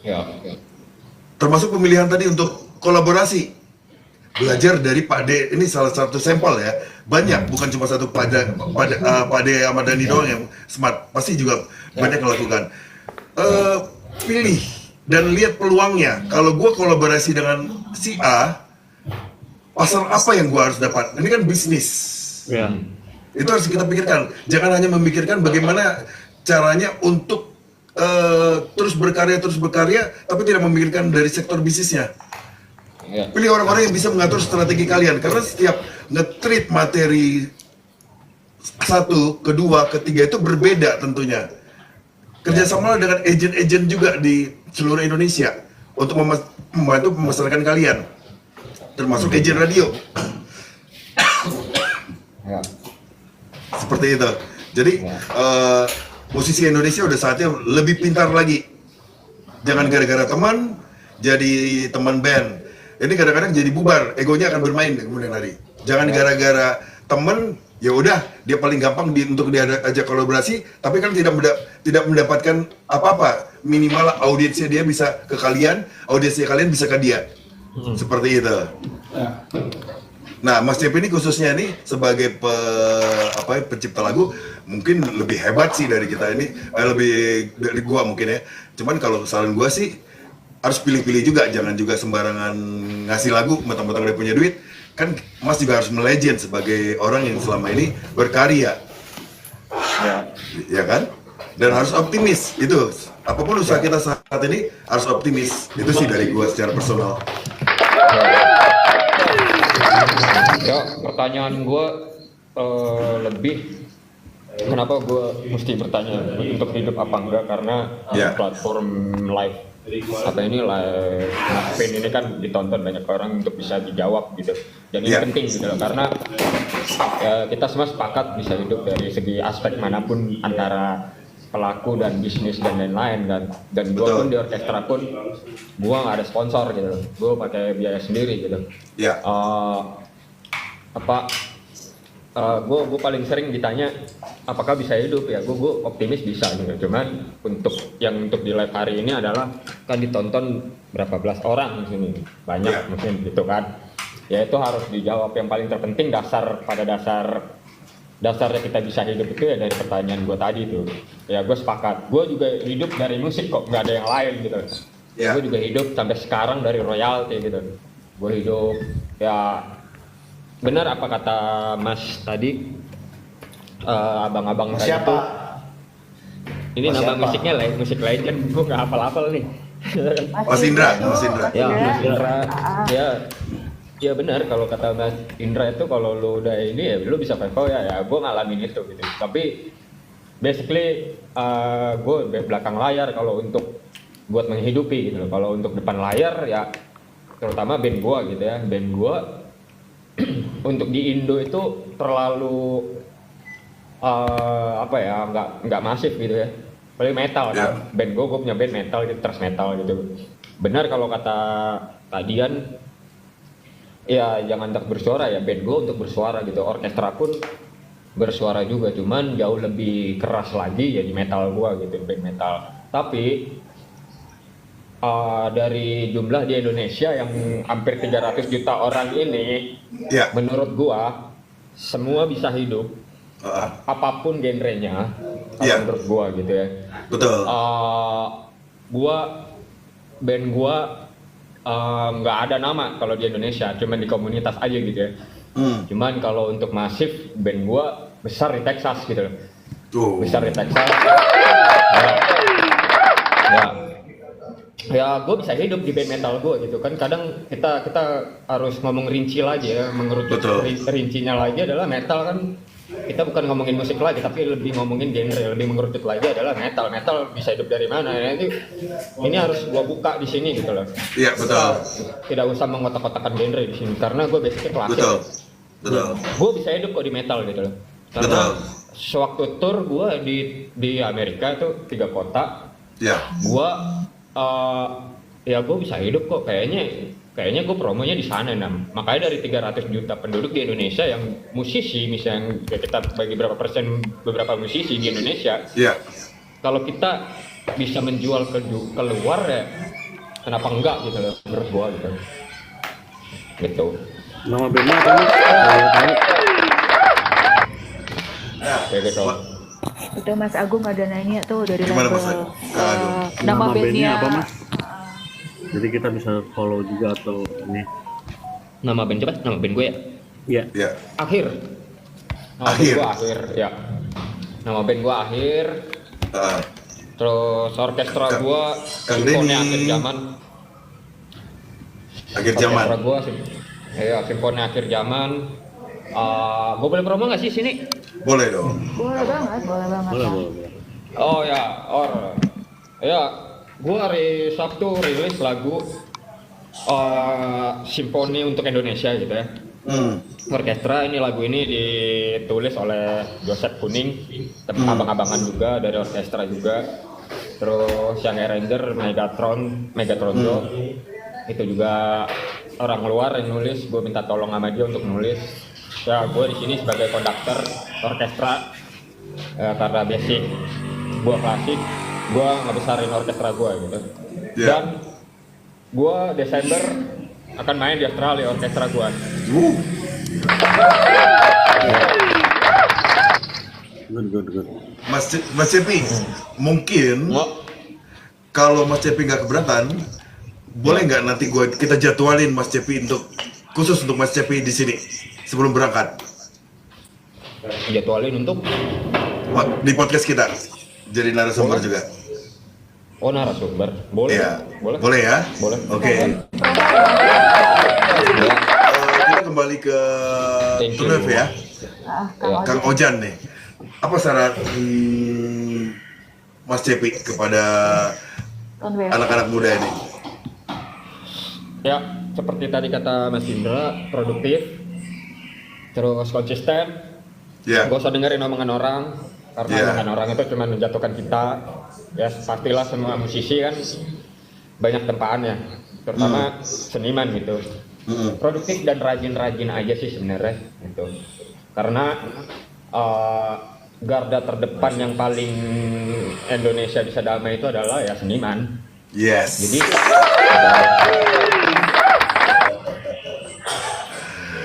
Ya. Termasuk pemilihan tadi untuk kolaborasi. Belajar dari Pak D, ini salah satu sampel ya. Banyak, bukan cuma satu Pak D Ahmad Dhani doang yang smart. Pasti juga banyak yang lakukan. Pilih dan lihat peluangnya. Kalau gue kolaborasi dengan si A, pasar apa yang gue harus dapat? Ini kan bisnis. Ya. Itu harus kita pikirkan. Jangan hanya memikirkan bagaimana caranya untuk terus berkarya, tapi tidak memikirkan dari sektor bisnisnya. Ya. Pilih orang-orang yang bisa mengatur strategi kalian, karena setiap nge-treat materi satu, kedua, ketiga itu berbeda tentunya. Kerjasama dengan agent-agent juga di seluruh Indonesia untuk membantu memasarkan kalian, termasuk agent radio. Ya. Seperti itu. Jadi musisi Indonesia udah saatnya lebih pintar lagi. Jangan gara-gara teman jadi teman band. Ini kadang-kadang jadi bubar, egonya akan bermain kemudian hari. Jangan gara-gara temen, ya udah dia paling gampang untuk diajak kolaborasi, tapi kan tidak mendapatkan apa-apa. Minimal audiensnya dia bisa ke kalian, audiensnya kalian bisa ke dia. Seperti itu. Nah, Mas Cepi ini khususnya nih sebagai pencipta lagu mungkin lebih hebat sih dari kita ini, lebih dari gua mungkin ya. Cuman kalau saran gua sih harus pilih-pilih juga, jangan juga sembarangan ngasih lagu mentang-mentang dia punya duit. Kan Mas juga harus melegend sebagai orang yang selama ini berkarya. Ya kan? Dan harus optimis. Itu apapun usaha kita saat ini harus optimis. Itu sih dari gua secara personal. Ya, pertanyaan gue lebih kenapa gue mesti bertanya untuk hidup apa enggak, karena platform live Pin ini kan ditonton banyak orang untuk bisa dijawab gitu. Dan ini penting gitu loh, karena ya, kita semua sepakat bisa hidup dari segi aspek manapun antara pelaku dan bisnis dan lain-lain dan gue pun di orkestra pun gue nggak ada sponsor gitu, gue pakai biaya sendiri gitu. Gue paling sering ditanya apakah bisa hidup, ya gue optimis bisa gitu. Cuman untuk di live hari ini adalah kan ditonton berapa belas orang di sini, banyak mungkin gitu kan. Ya itu harus dijawab. Yang paling terpenting dasarnya kita bisa hidup itu ya dari pertanyaan gue tadi tuh. Ya gue sepakat, gue juga hidup dari musik kok, nggak ada yang lain gitu. Gue juga hidup sampai sekarang dari royalti gitu. Gue hidup ya. Benar apa kata Mas tadi, abang-abang tadi Siapa? Ini Mas nama siapa? musiknya musik Legend, gue nggak hafal-hafal nih. Mas Indra, Mas Indra. Ya, Mas Indra. Ya, ya benar kalau kata Mas Indra itu kalau lu udah ini ya lu bisa level ya gue ngalamin itu gitu. Tapi basically gue belakang layar kalau untuk buat menghidupi gitu loh. Kalau untuk depan layar ya terutama band gue gitu ya. Band gue untuk di Indo itu terlalu apa ya nggak masif gitu ya. Paling metal Ya. kan. Band gue punya band metal gitu, thrash metal gitu. Benar kalau kata Tadian, ya jangan untuk bersuara ya, band gue untuk bersuara gitu. Orkestra pun bersuara juga, cuman jauh lebih keras lagi ya di metal gue gitu, band metal. Tapi dari jumlah di Indonesia yang hampir 300 juta orang ini, Ya. menurut gue semua bisa hidup apapun genrenya, Iya. menurut gue gitu ya. Betul. Band gua nggak ada nama kalau di Indonesia, cuman di komunitas aja gitu ya. Cuman kalau untuk masif, band gua besar di Texas gitu loh. Tuh. Besar di Texas. Ya gue bisa hidup di band metal gue gitu kan. Kadang kita harus ngomong rinci lagi ya, mengerucut Betul. rincinya lagi adalah metal kan. Kita bukan ngomongin musik lagi, tapi lebih ngomongin genre, lebih mengerucut lagi adalah metal. Metal bisa hidup dari mana? Nanti ini harus gua buka di sini gitu loh. Iya, betul. Tidak usah mengotak-kotakan genre di sini, karena gue basicnya klasik. Betul. Betul. Gue bisa hidup kok di metal gitu loh. Karena Betul. sewaktu tour gue di Amerika itu 3 kota, Ya. gue ya gue bisa hidup kok. Kayaknya gue promonya di sana Nam. Makanya dari 300 juta penduduk di Indonesia yang musisi, misalnya ya kita bagi berapa persen beberapa musisi di Indonesia, Ya. kalau kita bisa menjual ke luar ya kenapa enggak gitu loh menurut gua gitu. Nama bandnya apa Mas? Kalau tahu. Kayak gitu. Itu Mas Agung ada nanya tuh dari Gimana, Mas label, Agung? Kak Agung. nama Nama bandnya bandnya apa Mas? Jadi kita bisa follow juga atau ini? Nama band coba, nama band gue ya. Iya. Ya. Akhir. Nama Akhir. band gua Akhir ya. Nama band gua Akhir. Ah. Terus orkestra Kak- gua Kang Simfoni Denny. Akhir Zaman. Akhir zaman. Orkestra gua Simfoni Akhir Zaman. Gue boleh promo nggak sih sini? Boleh dong. boleh banget Boleh, Bang. boleh. Oh ya, gue hari Sabtu rilis lagu Simfoni untuk Indonesia gitu ya. Orkestra lagu ini ditulis oleh Joseph Kuning, abang-abangan juga dari orkestra juga. Terus yang arranger Megatron Joe, itu juga orang luar yang nulis. Gue minta tolong sama dia untuk nulis. Ya gue di sini sebagai konduktor orkestra karena basic gue klasik, gue ngebesarin orkestra gue gitu. Ya. Dan gue Desember akan main di Australia orkestra gue. Good. Mas Cepi, mungkin kalau Mas Cepi nggak keberatan, boleh nggak nanti kita jadwalin Mas Cepi khusus untuk Mas Cepi di sini sebelum berangkat Jadwalin untuk di podcast kita jadi narasumber juga. oh narasumber, boleh? Iya. Boleh. Boleh ya? Boleh. Oke. Ya. Kita kembali ke Thank you. Tunef ya. Ya. Kang Ojan nih. Apa saran Mas Cepi kepada anak-anak muda ini? Ya, seperti tadi kata Mas Indra, produktif, terus konsisten, Ya. gak usah dengerin omongan orang, karena Ya. omongan orang itu cuma menjatuhkan kita. Ya, pastilah semua musisi kan banyak tempaannya, terutama seniman gitu. Produktif dan rajin-rajin aja sih sebenarnya gitu. Karena garda terdepan yang paling Indonesia bisa damai itu adalah ya seniman. Yes. Jadi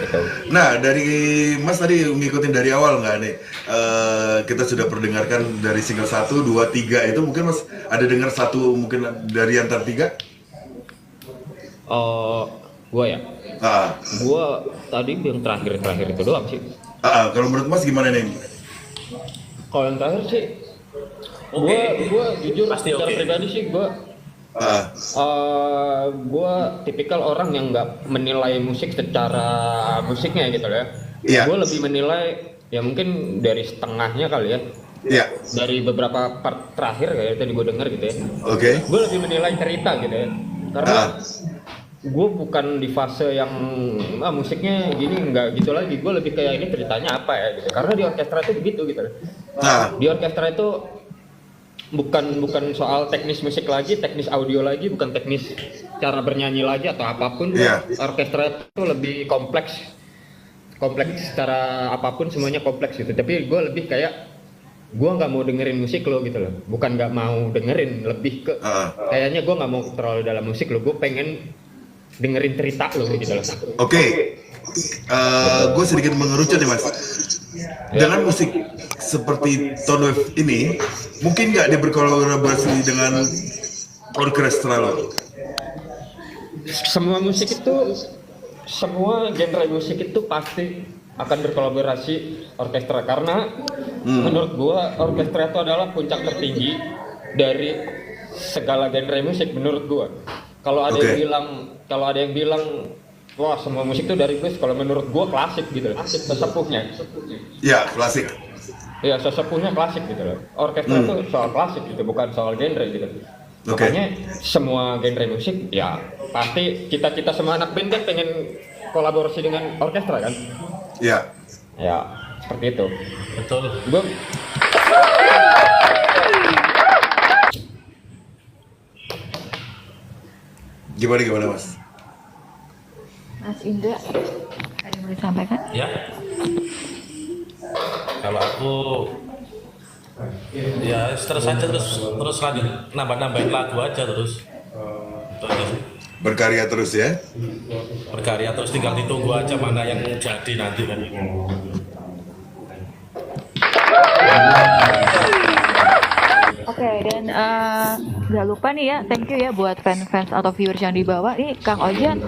gitu. Nah, dari Mas tadi ngikutin dari awal nggak nih? Kita sudah perdengarkan dari single 1, 2, 3 itu mungkin Mas ada dengar satu mungkin dari antara 3? Gua ya. Ah, Gua tadi yang terakhir itu doang sih. kalau menurut Mas gimana nih? Kalau yang terakhir sih Gue jujur Pasti secara oke. pribadi sih Ah, gue tipikal orang yang nggak menilai musik secara musiknya gitu ya. Iya. Gue lebih menilai ya mungkin dari setengahnya kali ya. iya, Dari beberapa part terakhir kayak tadi gue denger gitu ya. oke. Gue lebih menilai cerita gitu ya. Karena Ah. gue bukan di fase yang musiknya gini nggak gitu lagi. Gue lebih kayak ini ceritanya apa ya gitu. Karena di orkestra itu begitu gitu. Nah, Di orkestra itu bukan soal teknis musik lagi, teknis audio lagi, bukan teknis cara bernyanyi lagi atau apapun. Iya. Orkestra itu lebih kompleks secara apapun, semuanya kompleks gitu. Tapi gue lebih kayak gue nggak mau dengerin musik lo gitu loh, bukan nggak mau dengerin, lebih ke kayaknya gue nggak mau terlalu dalam musik lo, gue pengen dengerin cerita lo gitu loh. oke. Gue sedikit mengerucut nih mas. Dengan musik seperti Tone Wave ini, mungkin nggak dia berkolaborasi dengan orkestra lo? Semua genre musik itu pasti akan berkolaborasi orkestra karena menurut gua orkestra itu adalah puncak tertinggi dari segala genre musik menurut gua. Kalau ada yang bilang wah semua musik itu dari blues, kalau menurut gua klasik gitu loh. Sesepuhnya. Ya, klasik. Ya sesepuhnya klasik gitu loh. Orkestra itu soal klasik gitu, bukan soal genre gitu. Oke. Makanya semua genre musik ya pasti kita semua anak band kan pengen kolaborasi dengan orkestra kan. Ya, Ya seperti itu. Betul. Gue gimana mas? Mas Indra, ada yang mau disampaikan? Ya. Kalau aku ya terus aja terus lanjut nambah-nambahin lagu aja terus. Itu aja sih. Berkarya terus ya? Berkarya terus, tinggal ditunggu aja mana yang jadi nanti kan. Oke, dan nggak lupa nih ya, thank you ya buat fans-fans atau viewers yang di bawah. Ini Kang Ojan,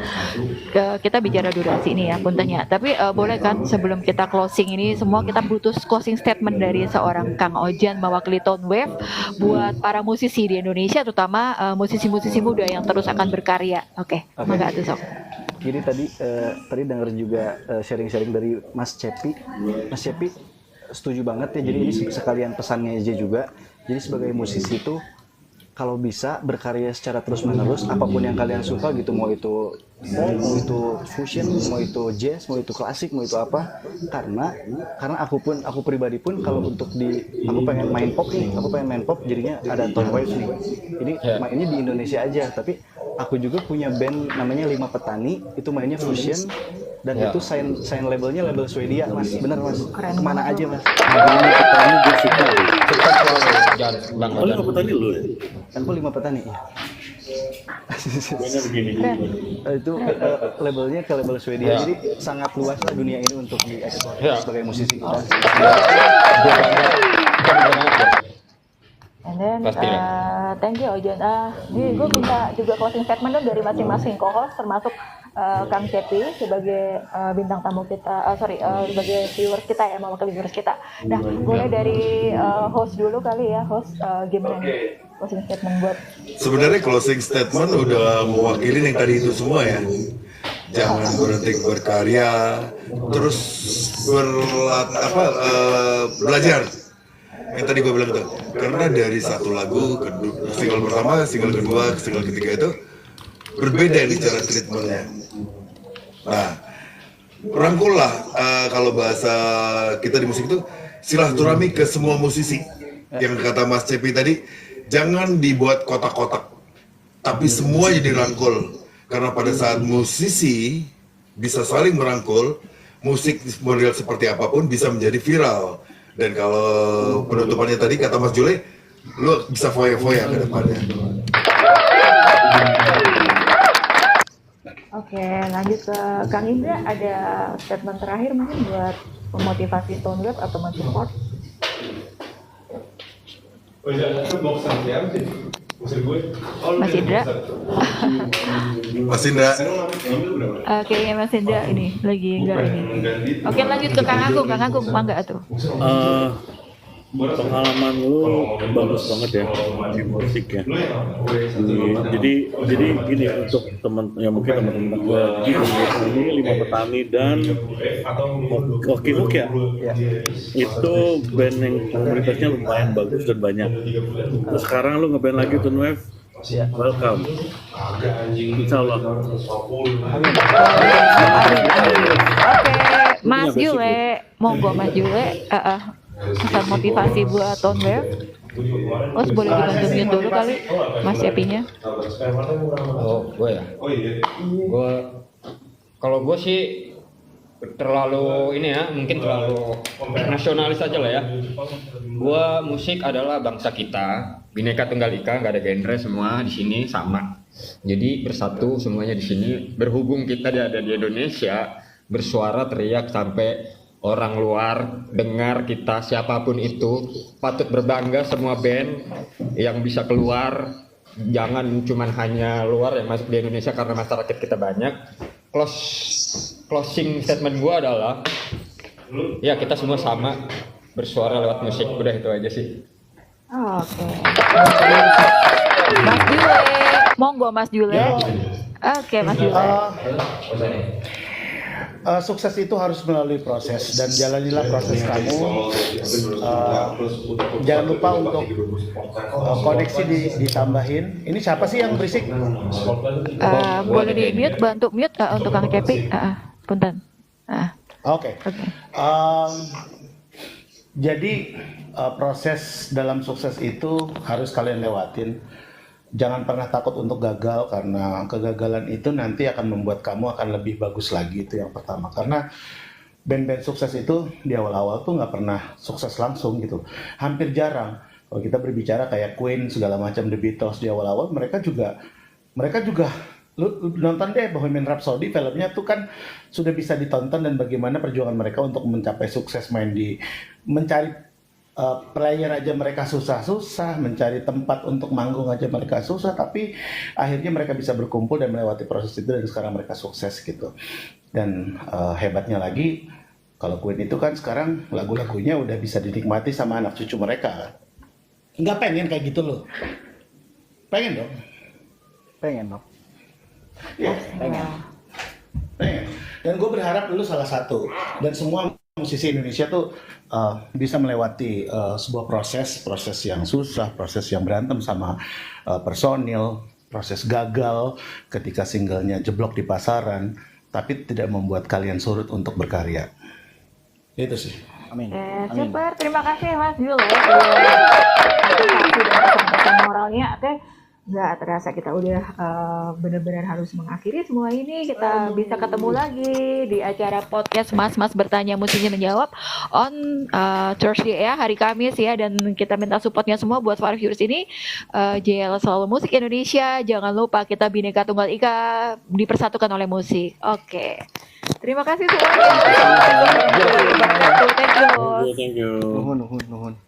kita bicara durasi ini ya, puntennya. Tapi boleh kan sebelum kita closing ini, semua kita butuh closing statement dari seorang Kang Ojan mewakili Tone Wave buat para musisi di Indonesia, terutama musisi-musisi muda yang terus akan berkarya. Oke, mangga tuh sok. Jadi tadi dengar juga sharing-sharing dari Mas Cepi. Mas Cepi setuju banget ya. Jadi ini sekalian pesannya aja juga. Jadi sebagai musisi itu kalau bisa berkarya secara terus-menerus, apapun yang kalian suka gitu, mau itu fusion, mau itu jazz, mau itu klasik, mau itu apa. Karena aku pribadi pun kalau aku pengen main pop jadinya ada Tone Wave nih. Jadi mainnya di Indonesia aja, tapi aku juga punya band namanya 5 Petani, itu mainnya fusion dan itu sign labelnya label Swedia, Mas. Bener Mas. Kemana aja Mas. Ini Petani gue suka. Oh, lu petani lu ya? Aku 5 Petani ya. Kayaknya begini. Itu labelnya ke label Swedia, jadi sangat luas lah dunia ini untuk diekspor sebagai musisi kita. And then, thank you Ojan. Jadi gue minta juga closing statement dong dari masing-masing co-host, termasuk Kang Cepi sebagai bintang tamu kita, sebagai viewers kita ya, mewakili viewers kita. Nah, boleh dari host dulu kali ya, host gimana nih closing statement buat? Sebenarnya closing statement udah mewakili yang tadi itu semua ya. Jangan berhenti berkarya, terus belajar. Yang tadi gue bilang tuh, karena dari satu lagu, single pertama, single kedua, single ketiga itu berbeda nih cara treatmentnya. Nah, rangkullah kalau bahasa kita di musik itu silaturahmi ke semua musisi. Yang kata Mas Cepi tadi, jangan dibuat kotak-kotak, tapi semua jadi rangkul. Karena pada saat musisi bisa saling merangkul, musik model seperti apapun bisa menjadi viral. Dan kalau penutupannya tadi kata Mas Jule, lu bisa foya-foya ke depannya. Oke, lanjut ke Kang Indra. Ada statement terakhir mungkin buat memotivasi Tone Wave atau mensupport? Mas Indra? Mas Indra, Kayaknya Mas Indra ini lagi enggak ini. Oke, lanjut ke Kang Agung. Kang Agung, mangga tuh. pengalaman lu bagus banget ya di musik ya. Jadi gini untuk teman ya mungkin teman-teman ini 5 petani dan Hoki Hook ya. Itu band yang komunitasnya lumayan bagus dan banyak. Terus sekarang lu ngeband lagi Tone Wave. Welcome. Insya Allah. Oke, Mas Jule, monggo Mas Jule, pesan motivasi buat Tone Wave. Os boleh dibantu mute dulu kali, Mas Cepinya. Oh, gue ya. Kalau gue sih terlalu ini ya, mungkin terlalu nasionalis aja lah ya. Gue musik adalah bangsa kita, Bhinneka Tunggal Ika, nggak ada genre, semua di sini sama. Jadi bersatu semuanya di sini. Berhubung kita ada di Indonesia, bersuara teriak sampai orang luar dengar kita, siapapun itu patut berbangga semua band yang bisa keluar, jangan cuman hanya luar yang masuk di Indonesia karena masyarakat kita banyak. Closing statement gue adalah ya kita semua sama bersuara lewat musik, udah itu aja sih. Oke. Mas Jule, monggo Mas Jule. Oke, Mas Jule. Sukses itu harus melalui proses dan jalanilah proses kamu. Jangan lupa untuk koneksi ditambahin. Ini siapa sih yang berisik? Boleh di mute, bantu mute untuk Kang Cepi. Punten. Oke. Jadi proses dalam sukses itu harus kalian lewatin. Jangan pernah takut untuk gagal, karena kegagalan itu nanti akan membuat kamu akan lebih bagus lagi. Itu yang pertama. Karena band-band sukses itu di awal-awal tuh nggak pernah sukses langsung gitu. Hampir jarang. Kalau kita berbicara kayak Queen segala macam, The Beatles di awal-awal mereka juga lu nonton deh Bohemian Rhapsody, filmnya tuh kan sudah bisa ditonton, dan bagaimana perjuangan mereka untuk mencapai sukses, mencari player aja mereka susah-susah, mencari tempat untuk manggung aja mereka susah, tapi akhirnya mereka bisa berkumpul dan melewati proses itu, dan sekarang mereka sukses gitu. Dan hebatnya lagi, kalau Queen itu kan sekarang lagu-lagunya udah bisa dinikmati sama anak cucu mereka. Nggak pengen kayak gitu loh? Pengen dong? Pengen dong. Iya, pengen. Dan gue berharap lu salah satu, dan semua musisi Indonesia tuh bisa melewati sebuah proses yang susah, proses yang berantem sama personil, proses gagal ketika singlenya jeblok di pasaran, tapi tidak membuat kalian surut untuk berkarya. Itu sih. Amin. Super, terima kasih Mas Jule. Motivasi dan pesan-pesan moralnya. Nggak terasa kita udah benar-benar harus mengakhiri semua ini. Kita bisa ketemu lagi di acara podcast Mas Bertanya Musiknya Menjawab on Thursday ya, hari Kamis ya. Dan kita minta supportnya semua buat para viewers ini. JL Selalu Musik Indonesia. Jangan lupa kita Bhinneka Tunggal Ika, dipersatukan oleh musik. Oke. Terima kasih semuanya. Thank you. Thank you. Nuhun.